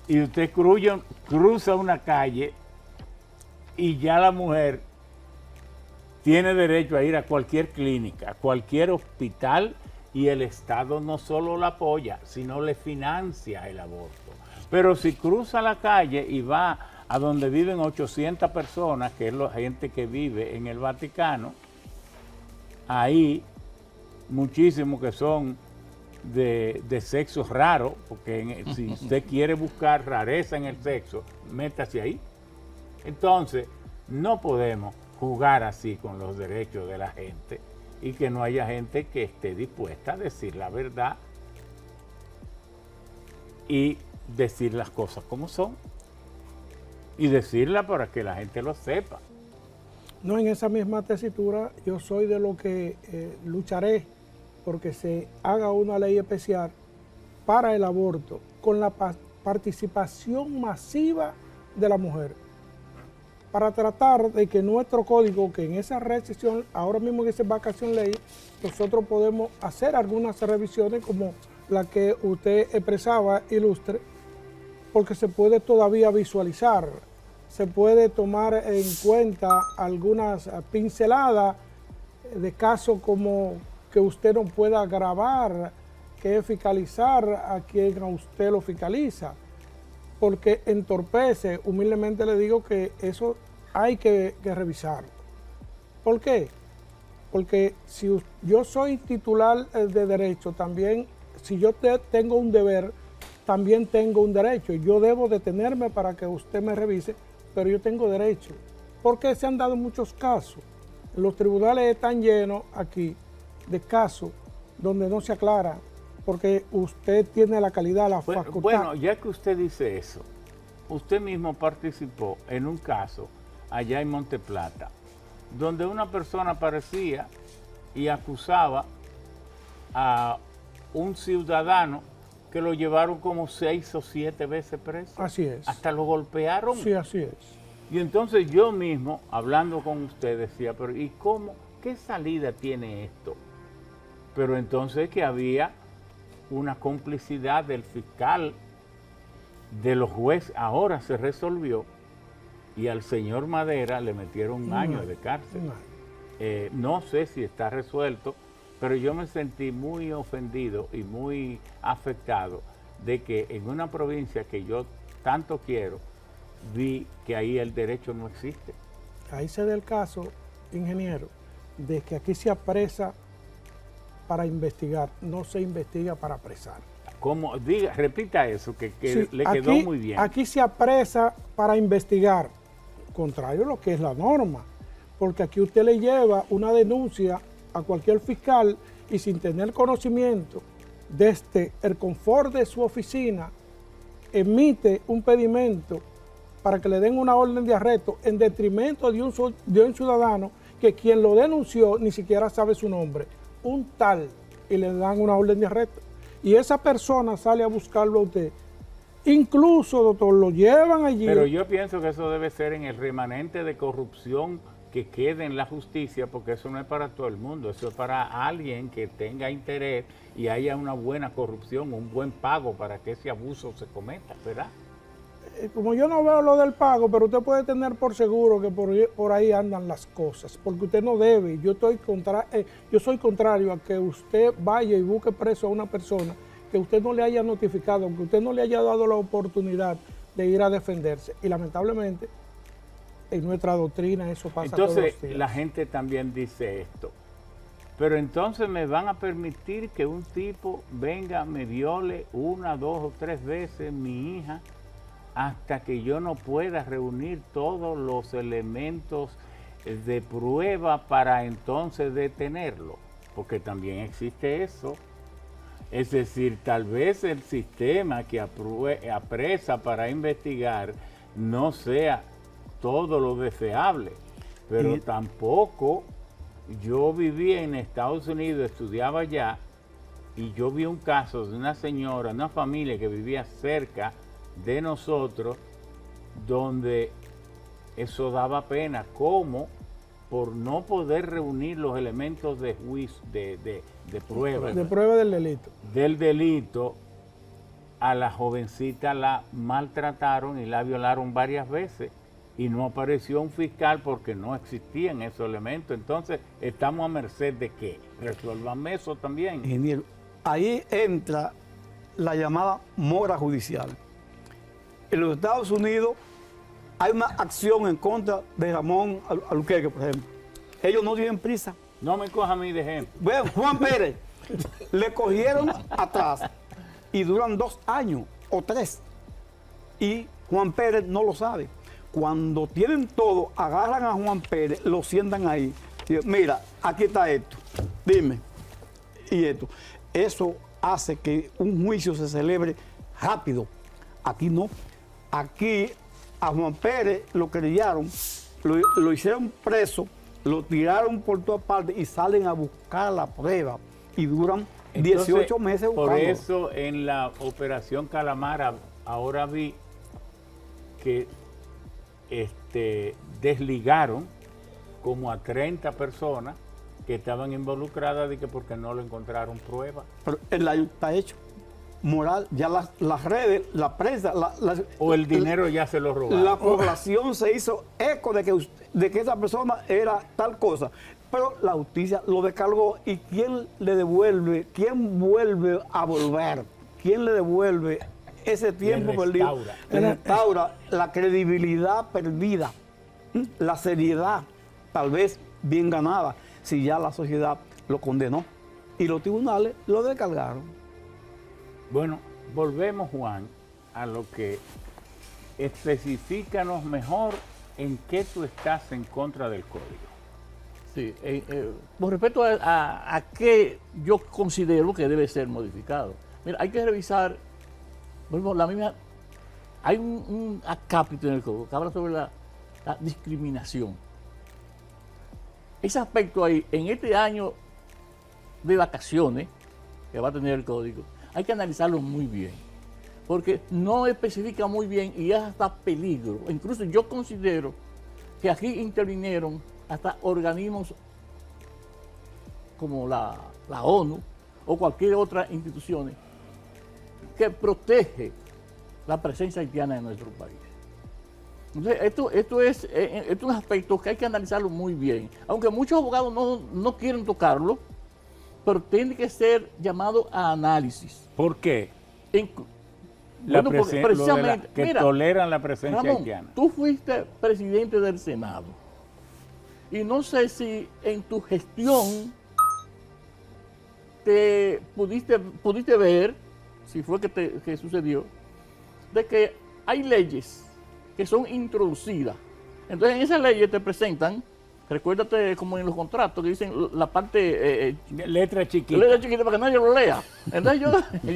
y usted cruza una calle y ya la mujer tiene derecho a ir a cualquier clínica, a cualquier hospital, y el Estado no solo la apoya, sino le financia el aborto. Pero si cruza la calle y va a donde viven 800 personas, que es la gente que vive en el Vaticano, ahí muchísimos que son de sexo raro, porque si usted quiere buscar rareza en el sexo, métase ahí. Entonces, no podemos jugar así con los derechos de la gente y que no haya gente que esté dispuesta a decir la verdad y decir las cosas como son y decirla para que la gente lo sepa. No, en esa misma tesitura yo soy de lo que lucharé porque se haga una ley especial para el aborto con la participación masiva de la mujer, para tratar de que nuestro código, que en esa recesión, ahora mismo en esa vacación ley, nosotros podemos hacer algunas revisiones como la que usted expresaba, ilustre, porque se puede todavía visualizar, se puede tomar en cuenta algunas pinceladas de casos como que usted no pueda grabar, que es fiscalizar a quien a usted lo fiscaliza, porque entorpece. Humildemente le digo que eso hay que revisarlo. ¿Por qué? Porque si yo soy titular de derecho, también, si yo tengo un deber, también tengo un derecho. Yo debo detenerme para que usted me revise, pero yo tengo derecho. Porque se han dado muchos casos. Los tribunales están llenos aquí de casos donde no se aclara, porque usted tiene la calidad, la facultad. Bueno, ya que usted dice eso, usted mismo participó en un caso allá en Monteplata, donde una persona aparecía y acusaba a un ciudadano que lo llevaron como 6 o 7 veces preso. Así es. Hasta lo golpearon. Sí, así es. Y entonces yo mismo, hablando con usted, decía, pero ¿y cómo? ¿Qué salida tiene esto? Pero entonces que había una complicidad del fiscal, de los jueces. Ahora se resolvió y al señor Madera le metieron un año de cárcel. No sé si está resuelto, pero yo me sentí muy ofendido y muy afectado de que en una provincia que yo tanto quiero, vi que ahí el derecho no existe. Ahí se da el caso, ingeniero, de que aquí se apresa para investigar, no se investiga para apresar. Como diga, repita eso, que Sí, le quedó muy bien. Aquí se apresa para investigar, contrario a lo que es la norma, porque aquí usted le lleva una denuncia a cualquier fiscal y sin tener conocimiento desde el confort de su oficina, emite un pedimento para que le den una orden de arresto en detrimento de un ciudadano que quien lo denunció ni siquiera sabe su nombre, un tal, y le dan una orden de arresto. Y esa persona sale a buscarlo a usted. Incluso, doctor, lo llevan allí. Pero yo pienso que eso debe ser en el remanente de corrupción que quede en la justicia, porque eso no es para todo el mundo, eso es para alguien que tenga interés y haya una buena corrupción, un buen pago para que ese abuso se cometa, ¿verdad? Como yo no veo lo del pago, pero usted puede tener por seguro que por ahí andan las cosas, porque usted no debe. Yo soy contrario a que usted vaya y busque preso a una persona que usted no le haya notificado, que usted no le haya dado la oportunidad de ir a defenderse. Y lamentablemente, en nuestra doctrina eso pasa entonces, todos los días. la gente también dice esto. Pero entonces me van a permitir que un tipo venga, me viole 1, 2 o 3 veces mi hija hasta que yo no pueda reunir todos los elementos de prueba para entonces detenerlo. Porque también existe eso. Es decir, tal vez el sistema que apresa para investigar no sea todo lo deseable, pero tampoco yo viví en Estados Unidos, estudiaba allá, y yo vi un caso de una señora, una familia que vivía cerca de nosotros, donde eso daba pena, como por no poder reunir los elementos de juicio, de prueba. De prueba del delito. Del delito, a la jovencita la maltrataron y la violaron varias veces y no apareció un fiscal porque no existían esos elementos. Entonces, ¿estamos a merced de qué? Resuélvame eso también. Ingeniero, ahí entra la llamada mora judicial. En los Estados Unidos hay una acción en contra de Ramón Albuquerque, por ejemplo. Ellos no tienen prisa. No me coja a mí de ejemplo. Bueno, Juan Pérez, le cogieron atrás y duran 2 años o 3. Y Juan Pérez no lo sabe. Cuando tienen todo, agarran a Juan Pérez, lo sientan ahí. Y dicen, mira, aquí está esto. Dime. Y esto. Eso hace que un juicio se celebre rápido. Aquí no. Aquí a Juan Pérez lo querellaron, lo hicieron preso, lo tiraron por todas partes y salen a buscar la prueba y duran 18 meses buscando. Por eso en la operación Calamar ahora vi que desligaron como a 30 personas que estaban involucradas de que porque no le encontraron prueba. Pero el daño está hecho. Moral, ya las redes, la prensa, o el dinero ya se lo robaron. La población se hizo eco de que esa persona era tal cosa. Pero la justicia lo descargó y ¿quién le devuelve? ¿Quién vuelve a volver? ¿Quién le devuelve ese tiempo perdido? Le restaura la credibilidad perdida, la seriedad tal vez bien ganada, si ya la sociedad lo condenó y los tribunales lo descargaron. Bueno, volvemos, Juan, a lo que especifícanos mejor en qué tú estás en contra del código. Sí, con respecto a qué yo considero que debe ser modificado. Mira, hay que revisar, bueno, hay un acápite en el código que habla sobre la discriminación. Ese aspecto ahí, en este año de vacaciones que va a tener el código, hay que analizarlo muy bien, porque no especifica muy bien y es hasta peligro. Incluso yo considero que aquí intervinieron hasta organismos como la ONU o cualquier otra institución que protege la presencia haitiana en nuestro país. Entonces, esto es un aspecto que hay que analizarlo muy bien, aunque muchos abogados no quieren tocarlo, pero tiene que ser llamado a análisis. ¿Por qué? Porque precisamente, que mira, toleran la presencia Ramón, haitiana. tú fuiste presidente del Senado y no sé si en tu gestión te pudiste ver, si fue que sucedió, de que hay leyes que son introducidas. Entonces en esas leyes te presentan recuérdate como en los contratos que dicen la parte Letra chiquita. letra chiquita para que nadie lo lea. Entonces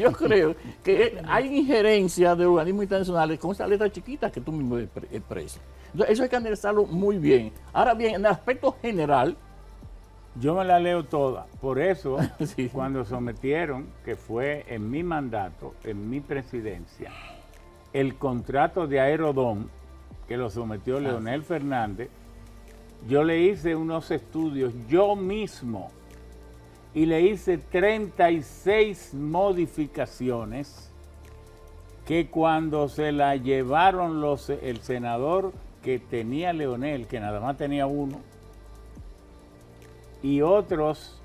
yo creo que hay injerencia de organismos internacionales con esa letra chiquita que tú mismo expresas. Entonces eso hay que analizarlo muy bien. Ahora bien, en el aspecto general, Yo me la leo toda. Por eso, Sí. cuando sometieron, que fue en mi mandato, en mi presidencia, el contrato de Aerodón, que lo sometió Leonel Fernández, yo le hice unos estudios yo mismo y le hice 36 modificaciones que cuando se la llevaron el senador que tenía Leonel, que nada más tenía uno, y otros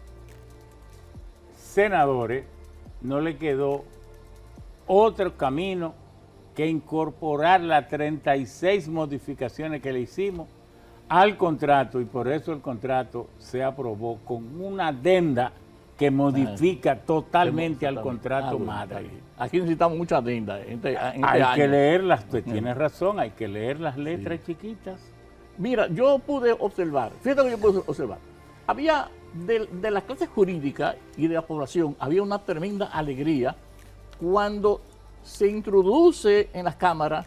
senadores, no le quedó otro camino que incorporar las 36 modificaciones que le hicimos al contrato, y por eso el contrato se aprobó con una adenda que modifica totalmente al contrato madre. Aquí necesitamos mucha adenda. Hay que leerlas, usted tiene razón, hay que leer las letras chiquitas. Mira, yo pude observar, fíjate que yo pude observar, había de la clase jurídica y de la población, había una tremenda alegría cuando se introduce en las cámaras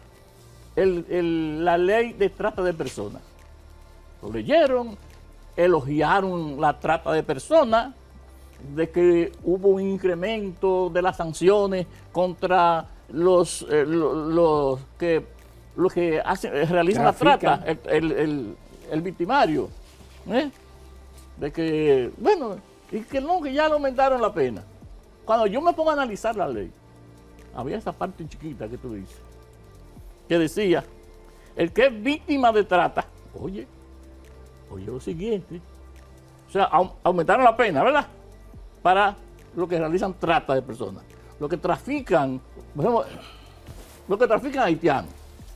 la ley de trata de personas. Lo leyeron, elogiaron la trata de personas, de que hubo un incremento de las sanciones contra los que realizan la trata, el victimario. De que, bueno, y que no, que ya le aumentaron la pena. Cuando yo me pongo a analizar la ley, había esa parte chiquita que tú dices, que decía, el que es víctima de trata, oye lo siguiente, o sea, aumentaron la pena, ¿verdad? Para los que realizan trata de personas, los que trafican, por ejemplo, los que trafican haitianos,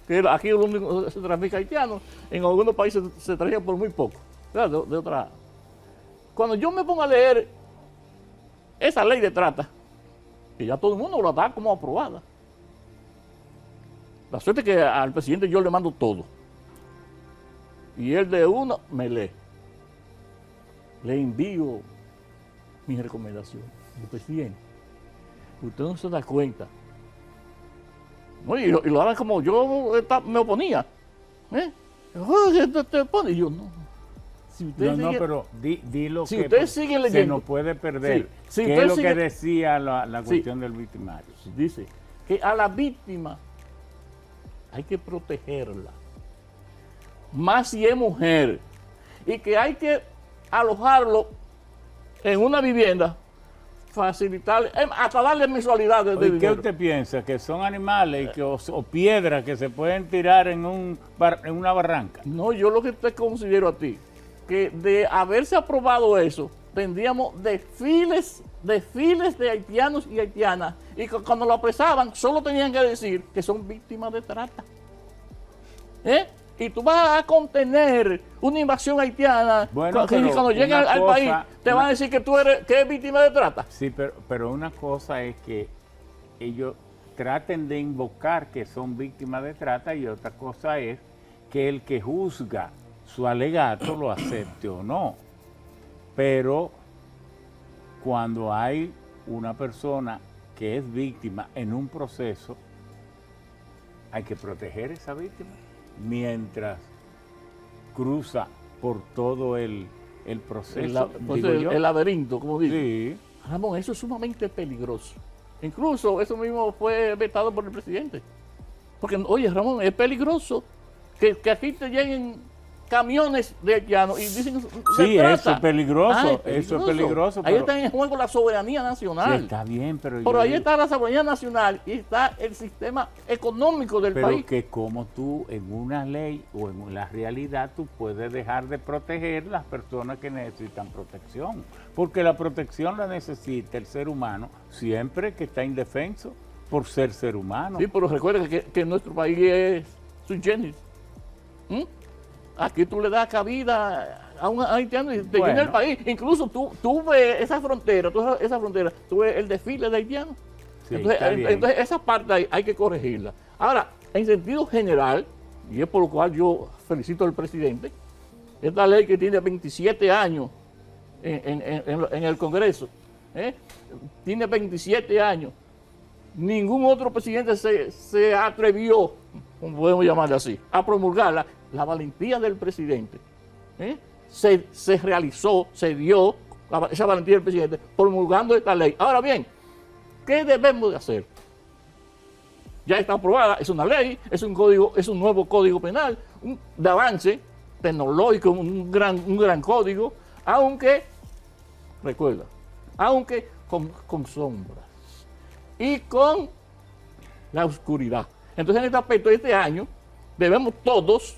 que aquí lo único que se trafica haitianos, en algunos países se trafica por muy poco, ¿verdad? De otra. Cuando yo me pongo a leer esa ley de trata, que ya todo el mundo la da como aprobada, la suerte es que al presidente yo le mando todo, y él de uno me lee. Le envío mi recomendación. El presidente, usted no se da cuenta. No, y lo hagan como yo me oponía. Te opone. Y yo no. Si usted No, sigue, pero di lo si que usted sigue se leyendo, nos puede perder. Sí, si ¿Qué usted es lo sigue- que decía la cuestión del victimario? dice que a la víctima hay que protegerla, más si es mujer, y que hay que alojarlo en una vivienda, facilitarle, hasta darle mensualidades de ¿Y qué dinero. usted piensa? ¿Que son animales o piedras que se pueden tirar en una barranca? No, yo lo que te considero a ti, que de haberse aprobado eso, tendríamos desfiles de haitianos y haitianas, y cuando lo apresaban, solo tenían que decir que son víctimas de trata. Y tú vas a contener una invasión haitiana, Bueno, que pero cuando lleguen una al cosa- país te van a decir que tú eres víctima de trata. Sí, pero una cosa es que ellos traten de invocar que son víctimas de trata, y otra cosa es que el que juzga su alegato lo acepte o no. Pero cuando hay una persona que es víctima en un proceso, hay que proteger a esa víctima mientras cruza por todo el proceso. digo yo. El laberinto, como digo. Sí. Ramón, eso es sumamente peligroso. Incluso eso mismo fue vetado por el presidente. Porque, oye, Ramón, es peligroso que aquí te lleguen camiones de haitianos y dicen Sí, trata. eso es peligroso, Ah, eso es peligroso. Ahí pero- está en juego la soberanía Sí, nacional. está bien, pero Pero yo ahí digo- está la soberanía nacional y está el sistema económico del pero país. que como tú en una ley o en la realidad tú puedes dejar de proteger las personas que necesitan protección, porque la protección la necesita el ser humano siempre que está indefenso por ser humano. Sí, pero recuerda que nuestro país es sui generis. Aquí tú le das cabida a un haitiano y te Bueno. llena el país. Incluso tú ves esa frontera, tú ves el desfile de haitianos. Sí, entonces, está bien. entonces, esa parte hay que corregirla. Ahora, en sentido general, y es por lo cual yo felicito al presidente, Esta ley que tiene 27 años en el Congreso, tiene 27 años. Ningún otro presidente se atrevió, como podemos llamarle así, a promulgarla. La valentía del presidente se realizó, se dio esa valentía del presidente promulgando esta ley. Ahora bien, ¿qué debemos de hacer? Ya está aprobada, es una ley, es un código, es un nuevo código penal, de avance tecnológico, un gran código, aunque, recuerda, aunque con sombras y con la oscuridad. Entonces, en este aspecto, este año, debemos todos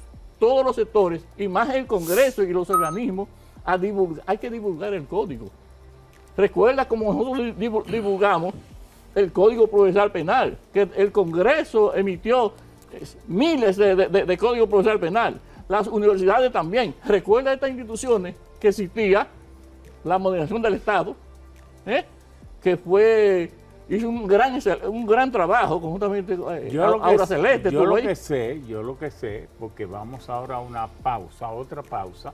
los sectores, y más el Congreso y los organismos, hay que divulgar el código. Recuerda como nosotros divulgamos el Código Procesal Penal, que el Congreso emitió miles de códigos procesal penal. Las universidades también. Recuerda estas instituciones que existía la modernización del Estado, que hizo un gran trabajo conjuntamente Aura Celeste. Yo lo que sé, porque vamos ahora a otra pausa,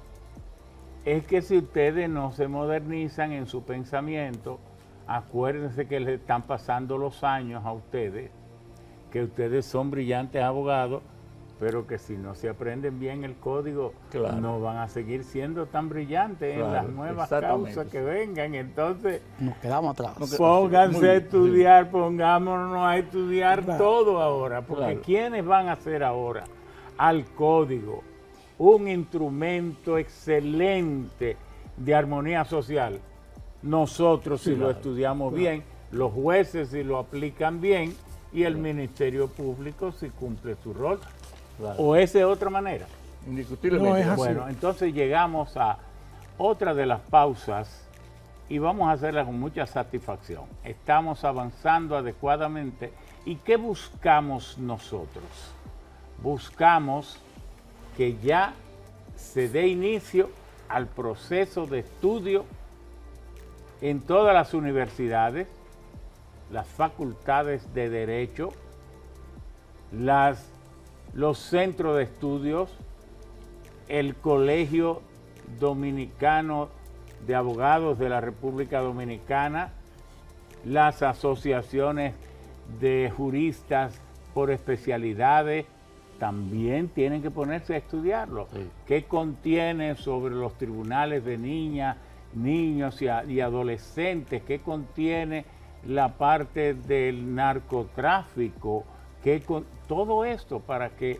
es que si ustedes no se modernizan en su pensamiento, acuérdense que les están pasando los años a ustedes, que ustedes son brillantes abogados, pero que si no se aprenden bien el código, no van a seguir siendo tan brillantes en las nuevas causas que vengan. Entonces, nos quedamos atrás. Pónganse a estudiar, pongámonos a estudiar todo ahora, porque ¿quiénes van a hacer ahora al código un instrumento excelente de armonía social? Nosotros, si lo estudiamos bien, los jueces si lo aplican bien, y el Ministerio Público si cumple su rol. ¿O esa es otra manera? Indiscutiblemente. No, es así. Bueno, entonces llegamos a otra de las pausas y vamos a hacerla con mucha satisfacción. Estamos avanzando adecuadamente. ¿Y qué buscamos nosotros? Buscamos que ya se dé inicio al proceso de estudio en todas las universidades, las facultades de Derecho, los centros de estudios, el Colegio Dominicano de Abogados de la República Dominicana, las asociaciones de juristas por especialidades, también tienen que ponerse a estudiarlo. Sí. ¿Qué contiene sobre los tribunales de niñas, niños y adolescentes? ¿Qué contiene la parte del narcotráfico? Todo esto para que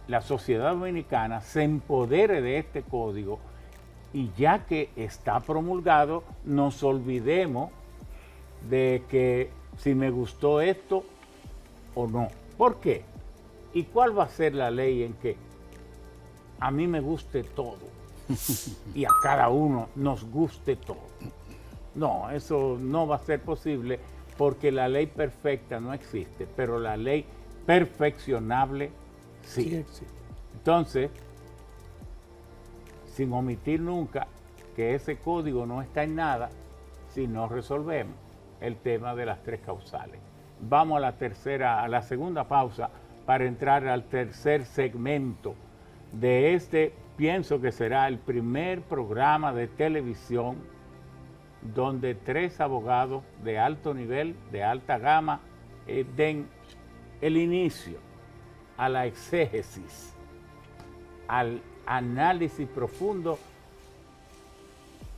la sociedad dominicana se empodere de este código, y ya que está promulgado, nos olvidemos de que si me gustó esto o no. ¿Por qué? ¿Y cuál va a ser la ley en que a mí me guste todo y a cada uno nos guste todo? No, eso no va a ser posible, porque la ley perfecta no existe, pero la ley perfeccionable sí existe. Entonces, sin omitir nunca que ese código no está en nada si no resolvemos el tema de las tres causales. Vamos a la segunda pausa para entrar al tercer segmento de pienso que será el primer programa de televisión donde tres abogados de alto nivel, de alta gama, den el inicio a la exégesis, al análisis profundo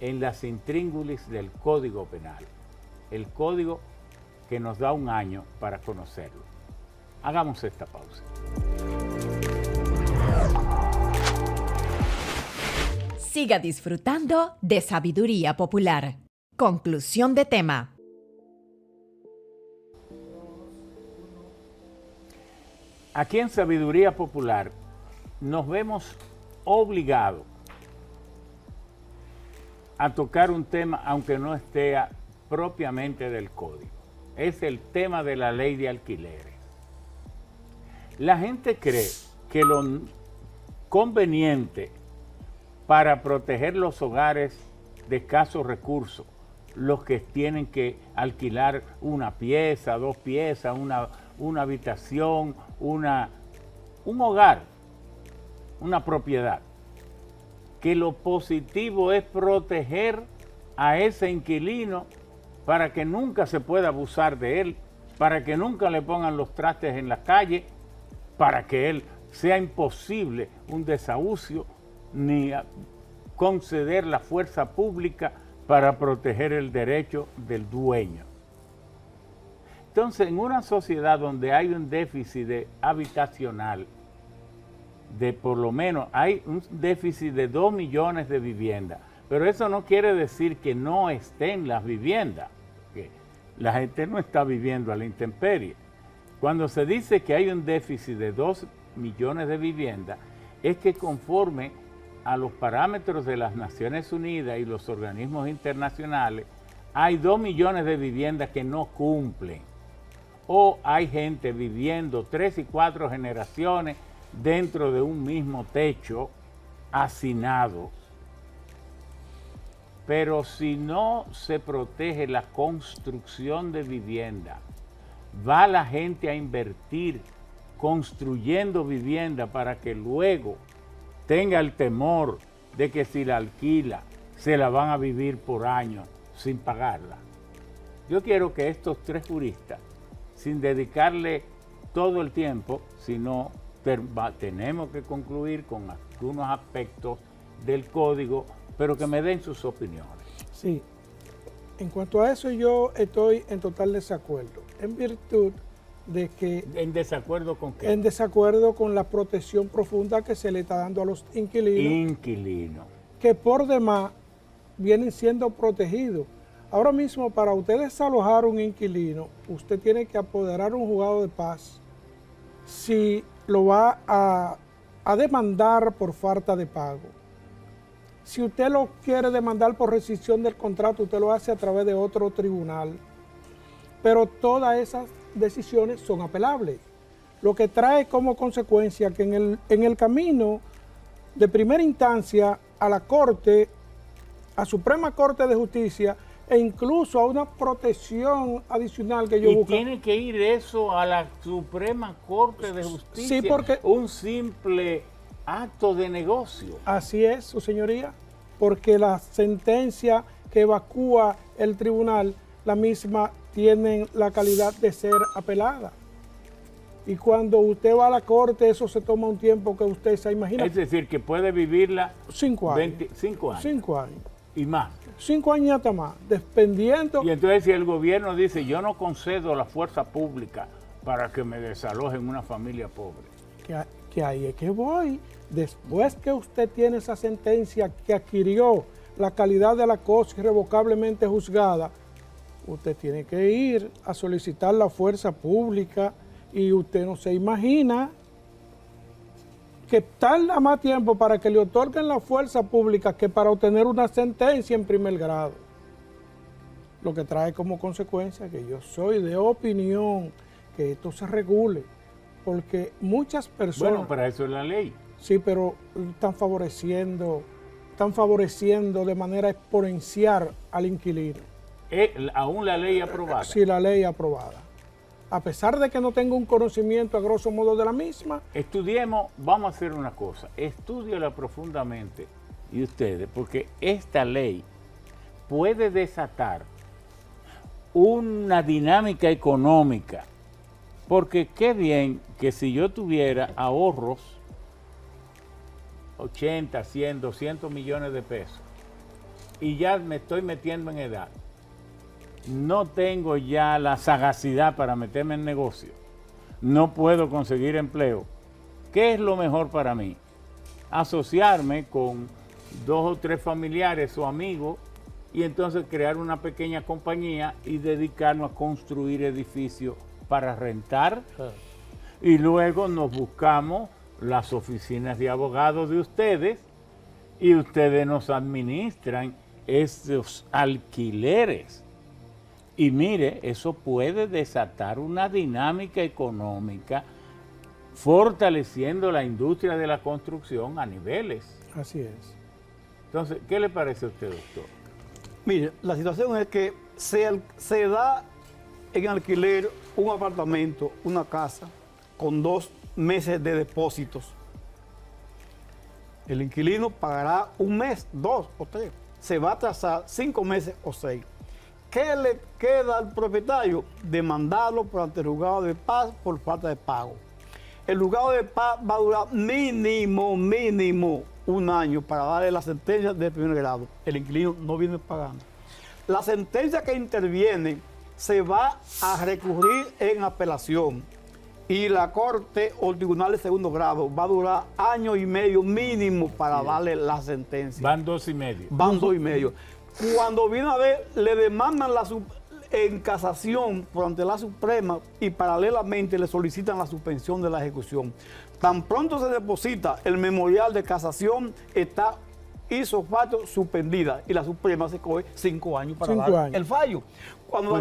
en las intríngulis del Código Penal, el código que nos da un año para conocerlo. Hagamos esta pausa. Siga disfrutando de Sabiduría Popular. Conclusión de tema. Aquí en Sabiduría Popular nos vemos obligados a tocar un tema, aunque no esté propiamente del código. Es el tema de la ley de alquileres. La gente cree que lo conveniente para proteger los hogares de escasos recursos, los que tienen que alquilar una pieza, dos piezas, una habitación, un hogar, una propiedad, que lo positivo es proteger a ese inquilino para que nunca se pueda abusar de él, para que nunca le pongan los trastes en la calle, para que él sea imposible un desahucio, ni conceder la fuerza pública para proteger el derecho del dueño. Entonces, en una sociedad donde hay un déficit habitacional, de por lo menos hay un déficit de 2 millones de viviendas, pero eso no quiere decir que no estén las viviendas, que la gente no está viviendo a la intemperie. Cuando se dice que hay un déficit de 2 millones de viviendas, es que conforme a los parámetros de las Naciones Unidas y los organismos internacionales, hay 2 millones de viviendas que no cumplen. O hay gente viviendo 3 y 4 generaciones dentro de un mismo techo, hacinado. Pero si no se protege la construcción de vivienda, va la gente a invertir construyendo vivienda para que luego tenga el temor de que si la alquila, se la van a vivir por años sin pagarla. Yo quiero que estos 3 juristas, sin dedicarle todo el tiempo, sino tenemos que concluir con algunos aspectos del código, pero que me den sus opiniones. Sí, en cuanto a eso yo estoy en total desacuerdo, en virtud de que... ¿En desacuerdo con qué? En desacuerdo con la protección profunda que se le está dando a los inquilinos, que por demás vienen siendo protegidos. Ahora mismo, para usted desalojar un inquilino, usted tiene que apoderar un juzgado de paz si lo va a demandar por falta de pago. Si usted lo quiere demandar por rescisión del contrato, usted lo hace a través de otro tribunal. Pero todas esas decisiones son apelables. Lo que trae como consecuencia que en el camino de primera instancia a la Corte, a Suprema Corte de Justicia, e incluso a una protección adicional que yo busco. Y tiene que ir eso a la Suprema Corte de Justicia. Sí, porque un simple acto de negocio. Así es, su señoría, porque la sentencia que evacúa el tribunal, la misma tiene la calidad de ser apelada. Y cuando usted va a la corte, eso se toma un tiempo que usted se imagina. Es decir, que puede vivirla 5 años. 5 años. 5 años. Y más. 5 años y hasta más, dependiendo. Y entonces si el gobierno dice, yo no concedo la fuerza pública para que me desalojen una familia pobre. Que ahí es que voy. Después que usted tiene esa sentencia que adquirió la calidad de la cosa irrevocablemente juzgada, usted tiene que ir a solicitar la fuerza pública y usted no se imagina que tarda más tiempo para que le otorguen la fuerza pública que para obtener una sentencia en primer grado. Lo que trae como consecuencia que yo soy de opinión que esto se regule, porque muchas personas... Bueno, para eso es la ley. Sí, pero están favoreciendo de manera exponencial al inquilino. Aún la ley aprobada. Sí, la ley aprobada. A pesar de que no tengo un conocimiento a grosso modo de la misma. Estudiemos, vamos a hacer una cosa, estúdiala profundamente, y ustedes, porque esta ley puede desatar una dinámica económica, porque qué bien que si yo tuviera ahorros, 80, 100, 200 millones de pesos, y ya me estoy metiendo en edad, no tengo ya la sagacidad para meterme en negocio, no puedo conseguir empleo. ¿Qué es lo mejor para mí? Asociarme con 2 o 3 familiares o amigos y entonces crear una pequeña compañía y dedicarnos a construir edificios para rentar. Y luego nos buscamos las oficinas de abogados de ustedes y ustedes nos administran esos alquileres. Y mire, eso puede desatar una dinámica económica fortaleciendo la industria de la construcción a niveles. Así es. Entonces, ¿qué le parece a usted, doctor? Mire, la situación es que se da en alquiler un apartamento, una casa, con 2 meses de depósitos. El inquilino pagará un mes, 2 o 3. Se va a atrasar 5 meses o 6. ¿Qué le queda al propietario? Demandarlo por ante el juzgado de paz por falta de pago. El juzgado de paz va a durar mínimo un año para darle la sentencia de primer grado. El inquilino no viene pagando. La sentencia que interviene se va a recurrir en apelación y la corte o el tribunal de segundo grado va a durar año y medio mínimo para darle la sentencia. Van 2 y medio. Van 2 y medio. Cuando viene a ver, le demandan en casación por ante la Suprema y paralelamente le solicitan la suspensión de la ejecución. Tan pronto se deposita el memorial de casación, está ipso facto suspendida y la Suprema se coge 5 años para dar el fallo. Cuando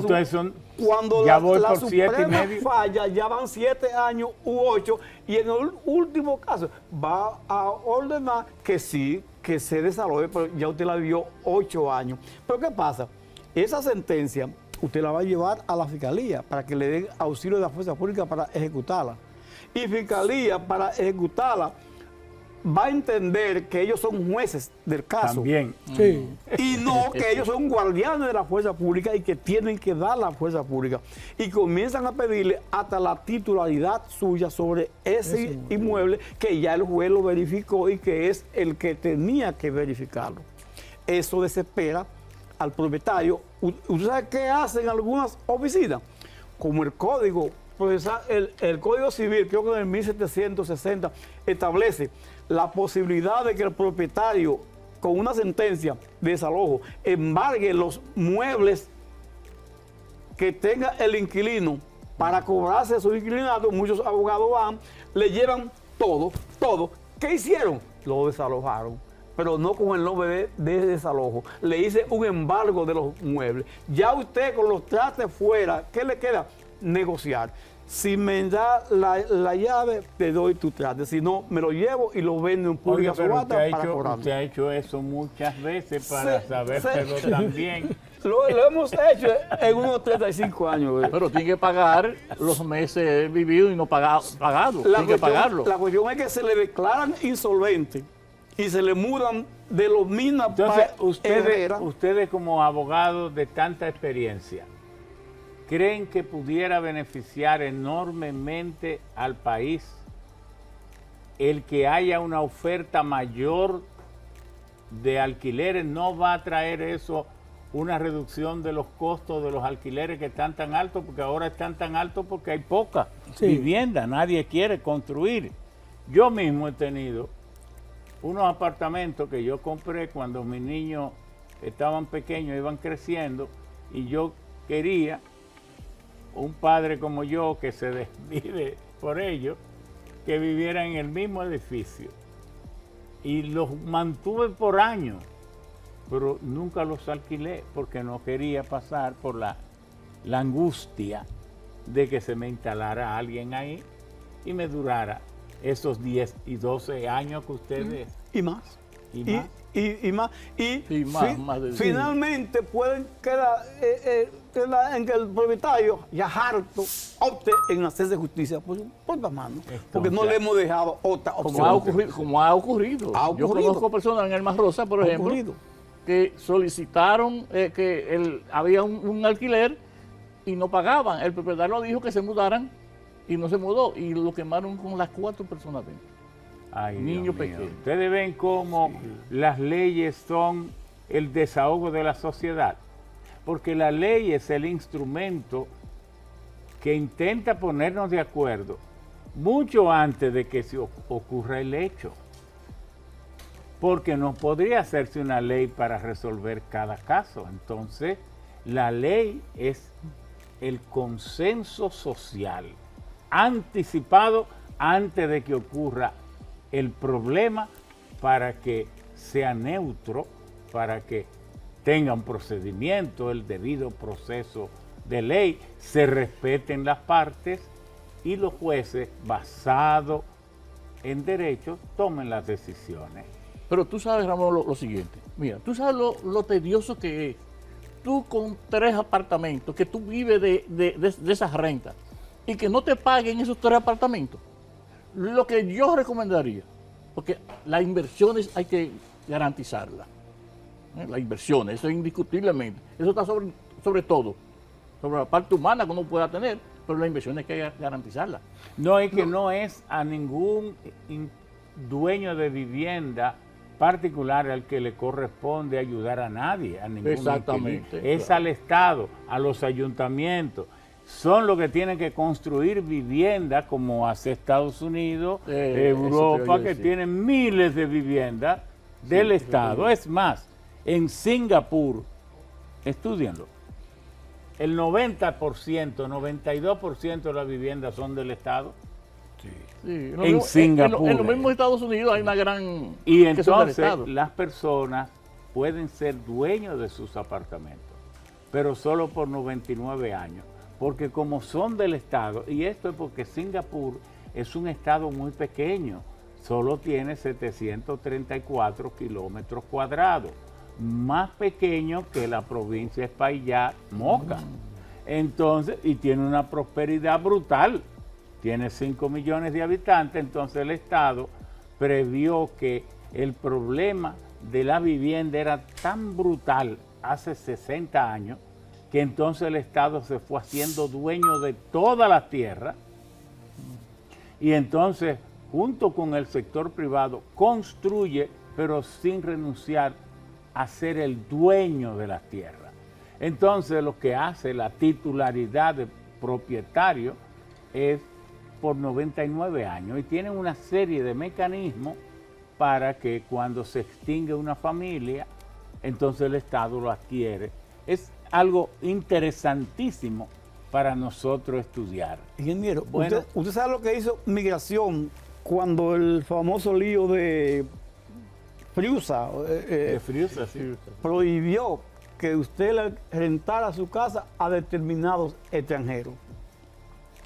la Suprema falla, ya van 7 años u 8 y en el último caso va a ordenar que sí, que se desaloje, pero ya usted la vivió 8 años. Pero ¿qué pasa? Esa sentencia usted la va a llevar a la Fiscalía para que le den auxilio de la Fuerza Pública para ejecutarla. Y Fiscalía, para ejecutarla, va a entender que ellos son jueces del caso. También. Sí. Y no que ellos son guardianes de la fuerza pública y que tienen que dar la fuerza pública. Y comienzan a pedirle hasta la titularidad suya sobre ese inmueble que ya el juez lo verificó y que es el que tenía que verificarlo. Eso desespera al propietario. ¿Usted sabe qué hacen algunas oficinas? Como el código procesal, el Código Civil, creo que en el 1760, establece la posibilidad de que el propietario, con una sentencia de desalojo, embargue los muebles que tenga el inquilino para cobrarse su inquilinato. Muchos abogados van, le llevan todo. ¿Qué hicieron? Lo desalojaron, pero no con el nombre de desalojo. Le hice un embargo de los muebles. Ya usted con los trastes fuera, ¿qué le queda? Negociar. Si me da la llave, te doy tu traste. Si no, me lo llevo y lo vendo en pública subasta para cobrarme. Usted ha hecho eso muchas veces para sabérselo también. Lo hemos hecho en unos 35 años. Pero tiene que pagar los meses vividos y no pagados. Tiene que pagarlo. La cuestión es que se le declaran insolvente y se le mudan de los minas Entonces, para ustedes como abogados de tanta experiencia, ¿creen que pudiera beneficiar enormemente al país el que haya una oferta mayor de alquileres? ¿No va a traer eso una reducción de los costos de los alquileres que están tan altos? Porque ahora están tan altos porque hay poca vivienda, nadie quiere construir. Yo mismo he tenido unos apartamentos que yo compré cuando mis niños estaban pequeños, iban creciendo, y yo quería un padre como yo que se desvive por ellos, que viviera en el mismo edificio. Y los mantuve por años, pero nunca los alquilé porque no quería pasar por la angustia de que se me instalara alguien ahí y me durara esos 10 y 12 años que ustedes... Y más. Y más. Y más. Y más Finalmente pueden quedar en que el propietario, ya harto, opte en hacerse justicia por sus propias manos. Porque no le hemos dejado otra opción. Como ha ocurrido. Yo conozco personas en Alma Rosa, por ejemplo, que solicitaron que había un alquiler y no pagaban. El propietario dijo que se mudaran y no se mudó. Y lo quemaron con las 4 personas dentro. Ay, niños pequeños. Ustedes ven cómo las leyes son el desahogo de la sociedad, porque la ley es el instrumento que intenta ponernos de acuerdo mucho antes de que se ocurra el hecho, porque no podría hacerse una ley para resolver cada caso. Entonces, la ley es el consenso social anticipado antes de que ocurra el problema, para que sea neutro, para que tenga un procedimiento, el debido proceso de ley, se respeten las partes y los jueces, basados en derechos, tomen las decisiones. Pero tú sabes, Ramón, lo siguiente. Mira, tú sabes lo tedioso que es. Tú con 3 apartamentos, que tú vives de esas rentas y que no te paguen esos 3 apartamentos. Lo que yo recomendaría porque las inversiones hay que garantizarlas. Las inversiones, eso es indiscutiblemente. Eso está sobre todo, sobre la parte humana que uno pueda tener, pero las inversiones hay que garantizarlas. No, es que no es a ningún dueño de vivienda particular al que le corresponde ayudar a nadie, a ningún Exactamente, inquilino. Es claro. al Estado, a los ayuntamientos. Son los que tienen que construir viviendas, como hace Estados Unidos, eso te Europa, iba a que decir. tienen miles de viviendas del Estado. Es más, en Singapur, estudienlo, el 90%, 92% de las viviendas son del Estado. Sí, En Singapur. En los mismos Estados Unidos hay una gran... Y que son del entonces Estado. las personas pueden ser dueños de sus apartamentos, pero solo por 99 años, porque como son del Estado, y esto es porque Singapur es un estado muy pequeño, solo tiene 734 kilómetros cuadrados, más pequeño que la provincia de Espaillat, Moca. Entonces, y tiene una prosperidad brutal, tiene 5 millones de habitantes, entonces el Estado previó que el problema de la vivienda era tan brutal hace 60 años, que entonces el Estado se fue haciendo dueño de todas las tierras y entonces junto con el sector privado construye, pero sin renunciar a ser el dueño de las tierras. Entonces lo que hace la titularidad de propietario es por 99 años y tienen una serie de mecanismos para que cuando se extingue una familia, entonces el Estado lo adquiere. Es algo interesantísimo para nosotros estudiar. Ingeniero, Bueno. usted sabe lo que hizo Migración cuando el famoso lío de Friusa De frío, así. prohibió que usted le rentara su casa a determinados extranjeros.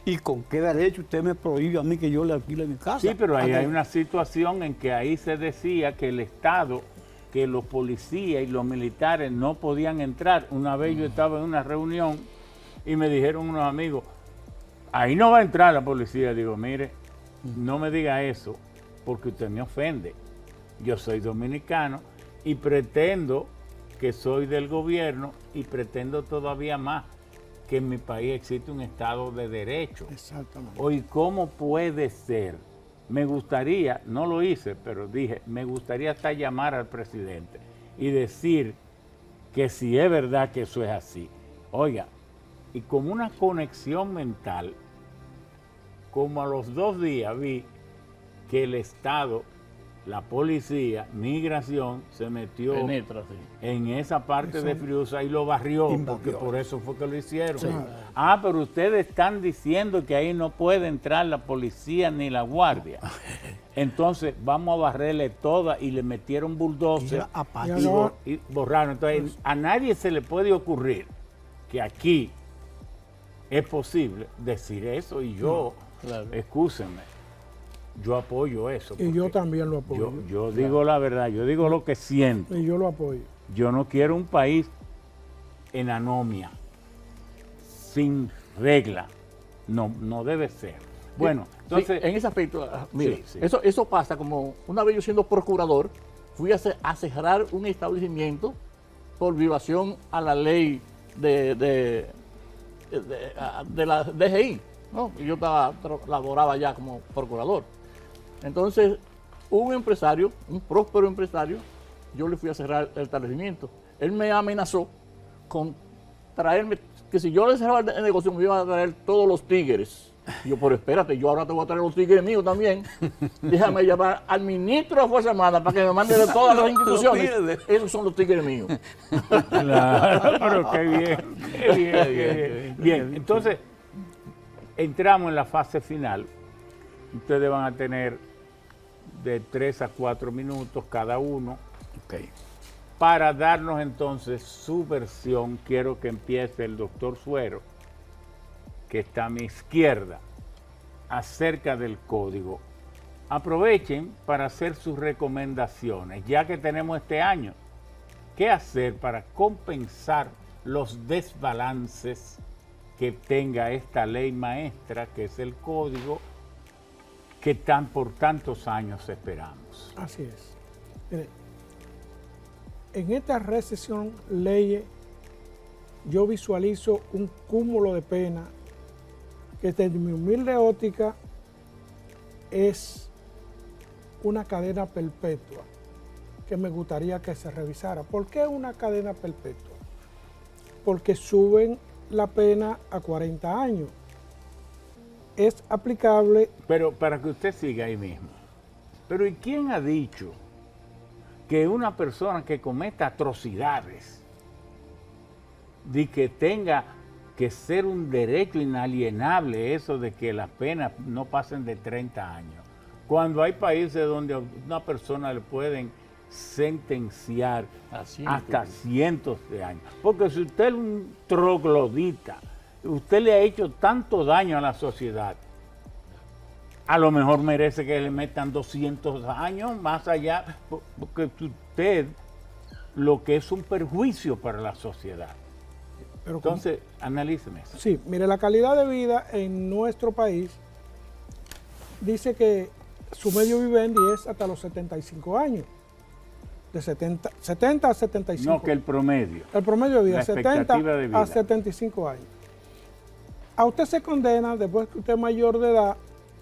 ¿Y con qué derecho usted me prohíbe a mí que yo le alquile mi casa? Sí, pero ahí ¿A hay qué? una situación en que ahí se decía que el Estado, que los policías y los militares no podían entrar. Una vez yo estaba en una reunión y me dijeron unos amigos, ahí no va a entrar la policía. Digo, mire, no me diga eso porque usted me ofende. Yo soy dominicano y pretendo que soy del gobierno y pretendo todavía más que en mi país existe un Estado de Derecho. Exactamente. Hoy, ¿cómo puede ser? Me gustaría, no lo hice, pero dije, me gustaría hasta llamar al presidente y decir que si es verdad que eso es así. Oiga, y como una conexión mental, como a los 2 días vi que el Estado, la policía, migración, se metió Penetra, sí. en esa parte de Friusa y lo barrió, Invadió. porque por eso fue que lo hicieron. Sí. Ah, pero ustedes están diciendo que ahí no puede entrar la policía ni la guardia. Entonces vamos a barrerle toda y le metieron bulldozer Era apático. Y y, ahora- y borraron. Entonces a nadie se le puede ocurrir que aquí es posible decir eso y yo, Claro. excúsenme, yo apoyo eso. Y yo porque también lo apoyo. yo digo la verdad, yo digo lo que siento. Y yo lo apoyo. Yo no quiero un país en anomia, sin regla. No, no debe ser. Bueno, Sí, entonces, en ese aspecto, mire, sí. Eso pasa como una vez yo siendo procurador, fui a cerrar un establecimiento por violación a la ley de la DGI, ¿no? Y yo laboraba ya como procurador. Entonces, un empresario, un próspero empresario, yo le fui a cerrar el establecimiento. Él me amenazó con traerme, que si yo le cerraba el negocio me iba a traer todos los tigres. Y yo, pero espérate, yo ahora te voy a traer los tigres míos también. Déjame llamar al ministro de Fuerza Armada para que me mande de todas las instituciones. Esos son los tigres míos. claro, pero qué bien, qué bien, qué bien. Bien, entonces, entramos en la fase final. Ustedes van a tener de 3 a 4 minutos cada uno. Para darnos entonces su versión, quiero que empiece el doctor Suero, que está a mi izquierda, acerca del código. Aprovechen para hacer sus recomendaciones, ya que tenemos este año. ¿Qué hacer para compensar los desbalances que tenga esta ley maestra, que es el código, que por tantos años esperamos. Así es. Mire, en esta recesión leyes yo visualizo un cúmulo de pena que desde mi humilde óptica es una cadena perpetua que me gustaría que se revisara. ¿Por qué una cadena perpetua? Porque suben la pena a 40 años. Es aplicable... Pero para que usted siga ahí mismo. Pero ¿y quién ha dicho que una persona que cometa atrocidades de que tenga que ser un derecho inalienable eso de que las penas no pasen de 30 años? Cuando hay países donde a una persona le pueden sentenciar hasta cientos de años. Porque si usted es un troglodita, usted le ha hecho tanto daño a la sociedad, a lo mejor merece que le metan 200 años más allá, porque usted lo que es un perjuicio para la sociedad. Pero entonces, analíceme eso. Sí, mire, la calidad de vida en nuestro país dice que su medio vivendi es hasta los 75 años. De 70 a 75. No, que el promedio. El promedio de vida, La 70 expectativa de vida. a 75 años. A usted se condena, después que usted es mayor de edad,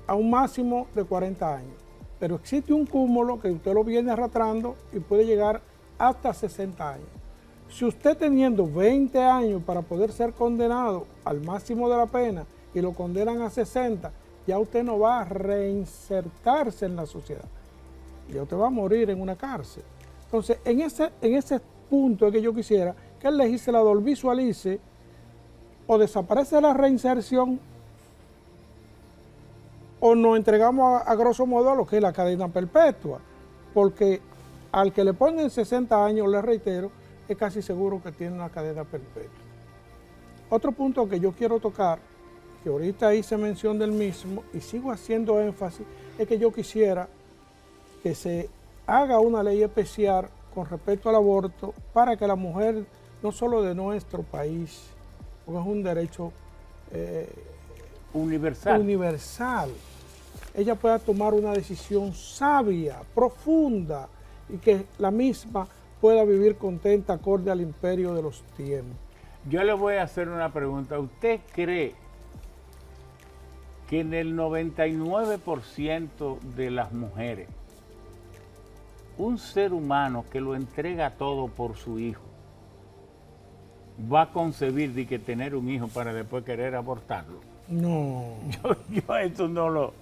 a un máximo de 40 años. Pero existe un cúmulo que usted lo viene arrastrando y puede llegar hasta 60 años. Si usted teniendo 20 años para poder ser condenado al máximo de la pena y lo condenan a 60, ya usted no va a reinsertarse en la sociedad. Ya usted va a morir en una cárcel. Entonces, en ese punto es que yo quisiera que el legislador visualice o desaparece la reinserción o nos entregamos a grosso modo a lo que es la cadena perpetua, porque al que le ponen 60 años, le reitero, es casi seguro que tiene una cadena perpetua. Otro punto que yo quiero tocar, que ahorita hice mención del mismo y sigo haciendo énfasis, es que yo quisiera que se haga una ley especial con respecto al aborto para que la mujer, no solo de nuestro país, porque es un derecho universal, ella pueda tomar una decisión sabia, profunda, y que la misma pueda vivir contenta acorde al imperio de los tiempos. Yo le voy a hacer una pregunta. ¿Usted cree que en el 99% de las mujeres, un ser humano que lo entrega todo por su hijo, va a concebir de que tener un hijo para después querer abortarlo? No. Yo eso no lo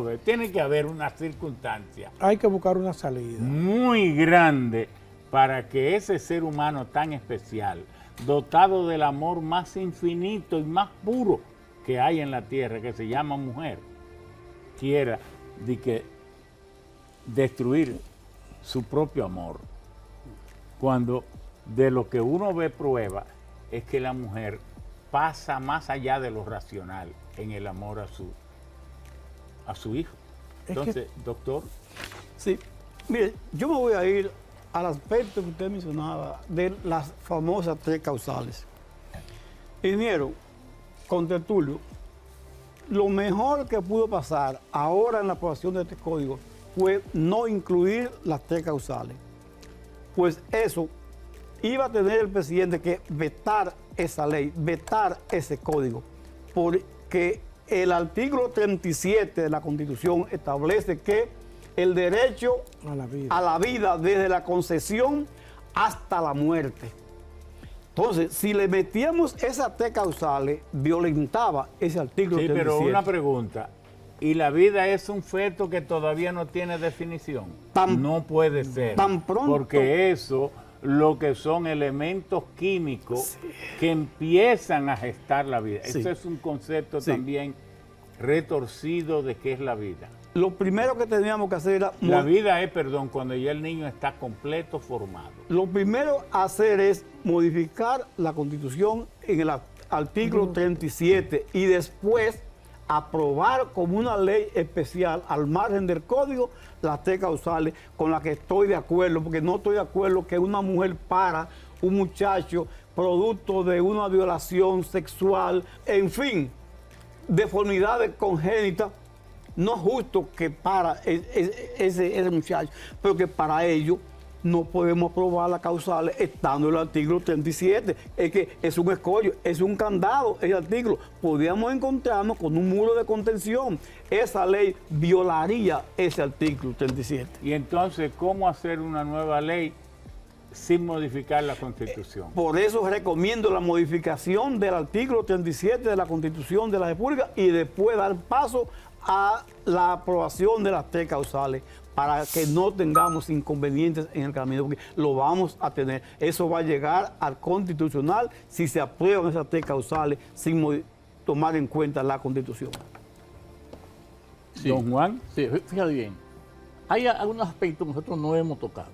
veo. Tiene que haber una circunstancia. Hay que buscar una salida muy grande para que ese ser humano tan especial, dotado del amor más infinito y más puro que hay en la tierra, que se llama mujer, quiera de que destruir su propio amor. Cuando de lo que uno ve prueba es que la mujer pasa más allá de lo racional en el amor a su hijo. Entonces, doctor. Sí, mire, yo me voy a ir al aspecto que usted mencionaba de las famosas 3 causales. Ingeniero, contertulio, lo mejor que pudo pasar ahora en la aprobación de este código fue no incluir las 3 causales. Pues eso iba a tener el presidente que vetar esa ley, vetar ese código, porque el artículo 37 de la Constitución establece que el derecho a la vida desde la concepción hasta la muerte. Entonces, si le metíamos esas 3 causales, violentaba ese artículo 37. Sí, pero una pregunta. ¿Y la vida es un feto que todavía no tiene definición? No puede ser. Tan pronto. Porque eso, lo que son elementos químicos que empiezan a gestar la vida. Eso es un concepto también retorcido de qué es la vida. Lo primero que teníamos que hacer era... La vida es, cuando ya el niño está completo, formado. Lo primero a hacer es modificar la Constitución en el artículo 37 y después aprobar como una ley especial al margen del código las 3 causales con las que estoy de acuerdo, porque no estoy de acuerdo que una mujer para un muchacho producto de una violación sexual, en fin, deformidades congénitas, no es justo que para ese muchacho, pero que para ello no podemos aprobar las causales estando en el artículo 37. Es que es un escollo, es un candado ese artículo. Podríamos encontrarnos con un muro de contención. Esa ley violaría ese artículo 37. Y entonces, ¿cómo hacer una nueva ley sin modificar la Constitución? Por eso recomiendo la modificación del artículo 37 de la Constitución de la República y después dar paso a la aprobación de las 3 causales para que no tengamos inconvenientes en el camino, porque lo vamos a tener. Eso va a llegar al Constitucional si se aprueban esas 3 causales sin tomar en cuenta la Constitución. Sí. Don Juan. Sí, fíjate bien. Hay algunos aspectos que nosotros no hemos tocado.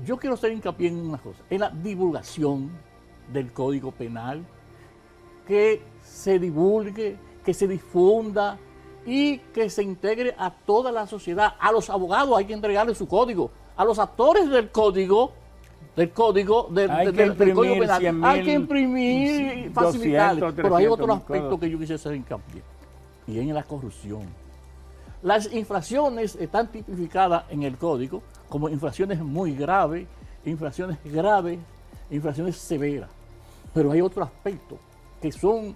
Yo quiero hacer hincapié en una cosa, en la divulgación del Código Penal, que se divulgue, que se difunda y que se integre a toda la sociedad. A los abogados hay que entregarle su código, a los actores del código, del Código Penal, hay que imprimir y facilitarle. Pero hay otro aspecto que yo quisiera hacer hincapié, y en la corrupción. Las infracciones están tipificadas en el código como infracciones muy graves, infracciones severas. Pero hay otro aspecto, que son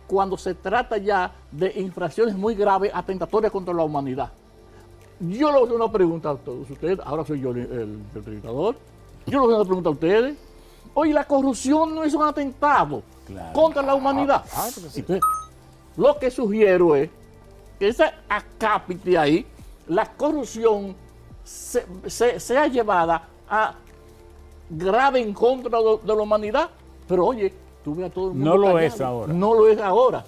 cuando se trata ya de infracciones muy graves, atentatorias contra la humanidad. Yo les hago una pregunta a todos ustedes, ahora soy yo el entrevistador, yo les hago una pregunta a ustedes. Oye, la corrupción no es un atentado contra la humanidad. Entonces, lo que sugiero es que ese acápite ahí, la corrupción sea llevada a grave en contra de la humanidad, pero oye, tú ves a todo el mundo No lo callado. es ahora. No lo es ahora.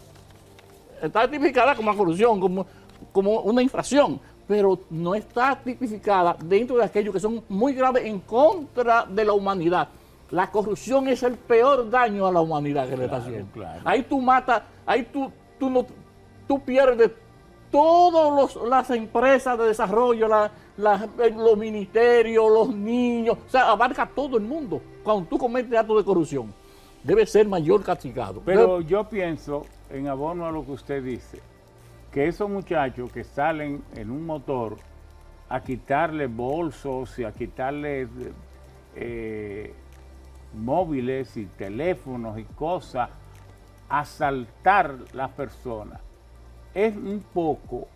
Está tipificada como corrupción, como una infracción, pero no está tipificada dentro de aquellos que son muy graves en contra de la humanidad. La corrupción es el peor daño a la humanidad que le está haciendo. Claro. Ahí tú matas, ahí tú pierdes todas las empresas de desarrollo, los ministerios, los niños, o sea, abarca todo el mundo. Cuando tú cometes actos de corrupción, debe ser mayor castigado. Pero yo pienso, en abono a lo que usted dice, que esos muchachos que salen en un motor a quitarle bolsos y a quitarle móviles y teléfonos y cosas, asaltar las personas, es un poco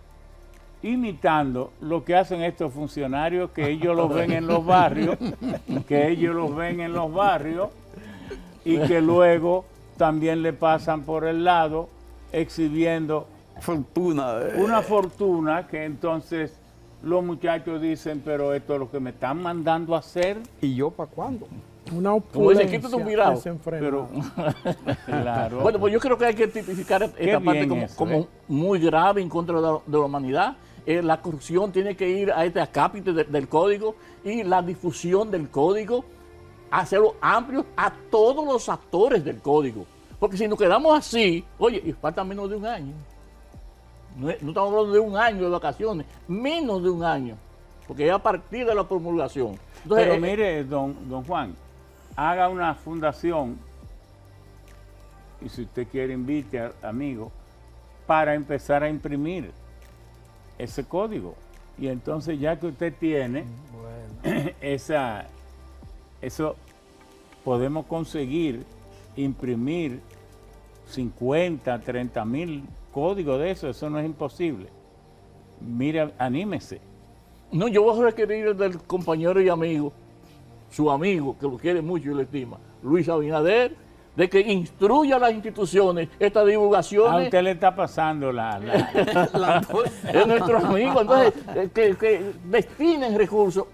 imitando lo que hacen estos funcionarios, que ellos los ven en los barrios, y que luego también le pasan por el lado exhibiendo una fortuna que entonces los muchachos dicen, pero esto es lo que me están mandando a hacer. ¿Y yo para cuándo? Una Como dice, opulencia quítate un virado. Pero, claro. Bueno, pues yo creo que hay que tipificar esta parte como muy grave en contra de la humanidad. La corrupción tiene que ir a este acápite del código y la difusión del código, hacerlo amplio a todos los actores del código. Porque si nos quedamos así, oye, y falta menos de un año. No estamos hablando de un año de vacaciones, menos de un año. Porque es a partir de la promulgación. Entonces, pero mire, don Juan, haga una fundación, y si usted quiere invite a amigos, para empezar a imprimir ese código. Y entonces ya que usted tiene eso, podemos conseguir imprimir 50, 30 mil códigos de eso no es imposible. Mire, anímese. No, yo voy a requerir del compañero y amigo, su amigo, que lo quiere mucho y lo estima, Luis Abinader, de que instruya a las instituciones estas divulgaciones. A usted le está pasando es nuestro amigo, entonces, que destinen recursos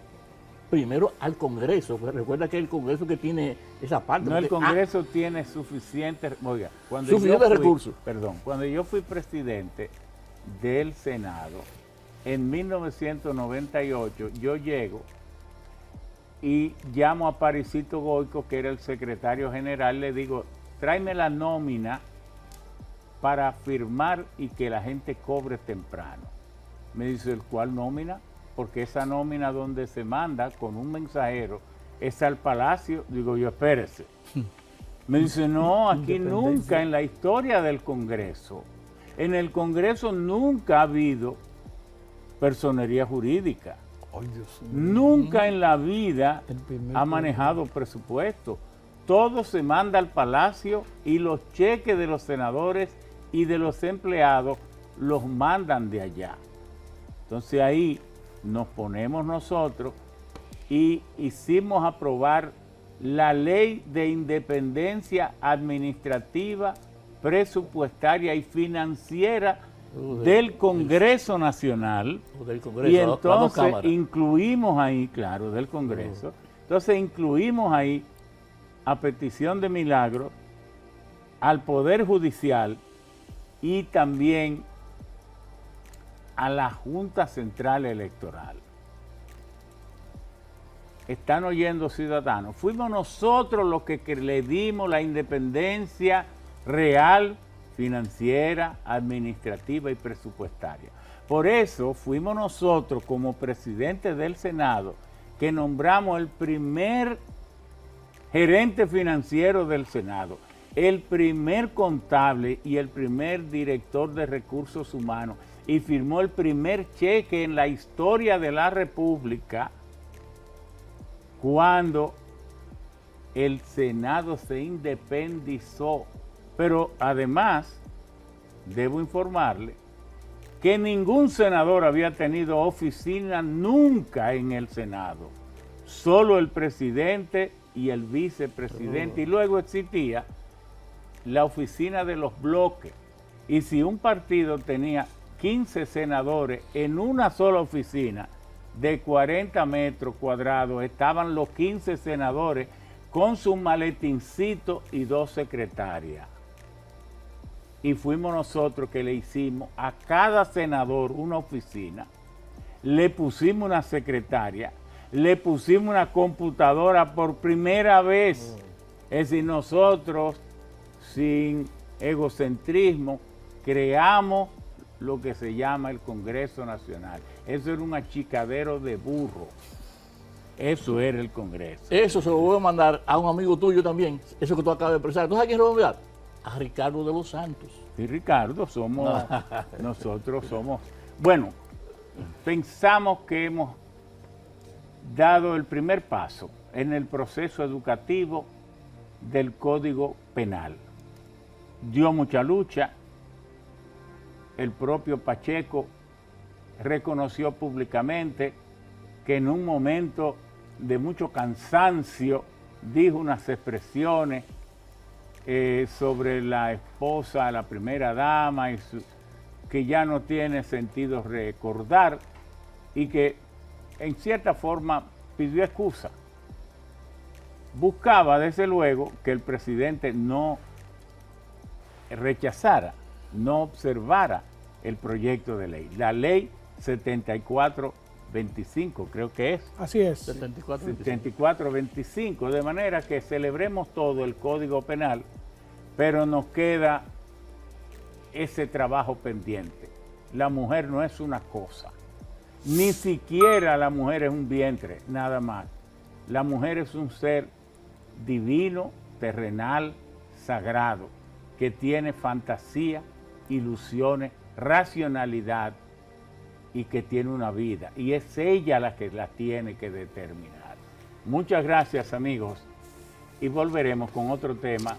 primero al Congreso, porque recuerda que el Congreso que tiene esa parte. No, el Congreso tiene suficientes, oiga, recursos. Perdón, cuando yo fui presidente del Senado, en 1998, yo llego y llamo a Parisito Goico, que era el secretario general, le digo, tráeme la nómina para firmar y que la gente cobre temprano. Me dice, ¿cuál nómina? Porque esa nómina donde se manda con un mensajero es al Palacio. Digo yo, espérese. Me dice, no, aquí nunca en la historia del Congreso En el Congreso nunca ha habido personería jurídica. Ay, Dios mío. Nunca en la vida El primer ha manejado presupuesto. Todo se manda al Palacio y los cheques de los senadores y de los empleados los mandan de allá. Entonces ahí nos ponemos nosotros y hicimos aprobar la Ley de Independencia Administrativa, Presupuestaria y Financiera del Congreso Nacional. Del Congreso, Y las dos entonces cámaras. incluimos ahí, claro, del Congreso. Entonces incluimos ahí, a petición de Milagro, al Poder Judicial y también a la Junta Central Electoral. Están oyendo, ciudadanos. Fuimos nosotros los que le dimos la independencia real, financiera, administrativa y presupuestaria. Por eso fuimos nosotros, como presidente del Senado, que nombramos el primer gerente financiero del Senado, el primer contable y el primer director de recursos humanos, y firmó el primer cheque en la historia de la República cuando el Senado se independizó. Pero además, debo informarle que ningún senador había tenido oficina nunca en el Senado, solo el presidente y el vicepresidente, y luego existía la oficina de los bloques. Y si un partido tenía 15 senadores en una sola oficina de 40 metros cuadrados, estaban los 15 senadores con su maletincito y 2 secretarias. Y fuimos nosotros que le hicimos a cada senador una oficina, le pusimos una secretaria, le pusimos una computadora por primera vez. Es decir, nosotros, sin egocentrismo, creamos lo que se llama el Congreso Nacional. Eso era un achicadero de burro. Eso era el Congreso. Eso se lo voy a mandar a un amigo tuyo también, eso que tú acabas de expresar. ¿Tú sabes a quién se lo voy a enviar? A Ricardo de los Santos. Sí, Ricardo, nosotros somos... Bueno, pensamos que hemos dado el primer paso en el proceso educativo del Código Penal. Dio mucha lucha. El propio Pacheco reconoció públicamente que en un momento de mucho cansancio dijo unas expresiones sobre la esposa, la primera dama, que ya no tiene sentido recordar, y que en cierta forma pidió excusa. Buscaba, desde luego, que el presidente no rechazara, no observara el proyecto de ley. La ley 7425, creo que es. Así es. 7425, de manera que celebremos todo el Código Penal, pero nos queda ese trabajo pendiente. La mujer no es una cosa, ni siquiera la mujer es un vientre, nada más. La mujer es un ser divino, terrenal, sagrado, que tiene fantasía, ilusiones, racionalidad y que tiene una vida. Y es ella la que la tiene que determinar. Muchas gracias, amigos, y volveremos con otro tema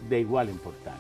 de igual importancia.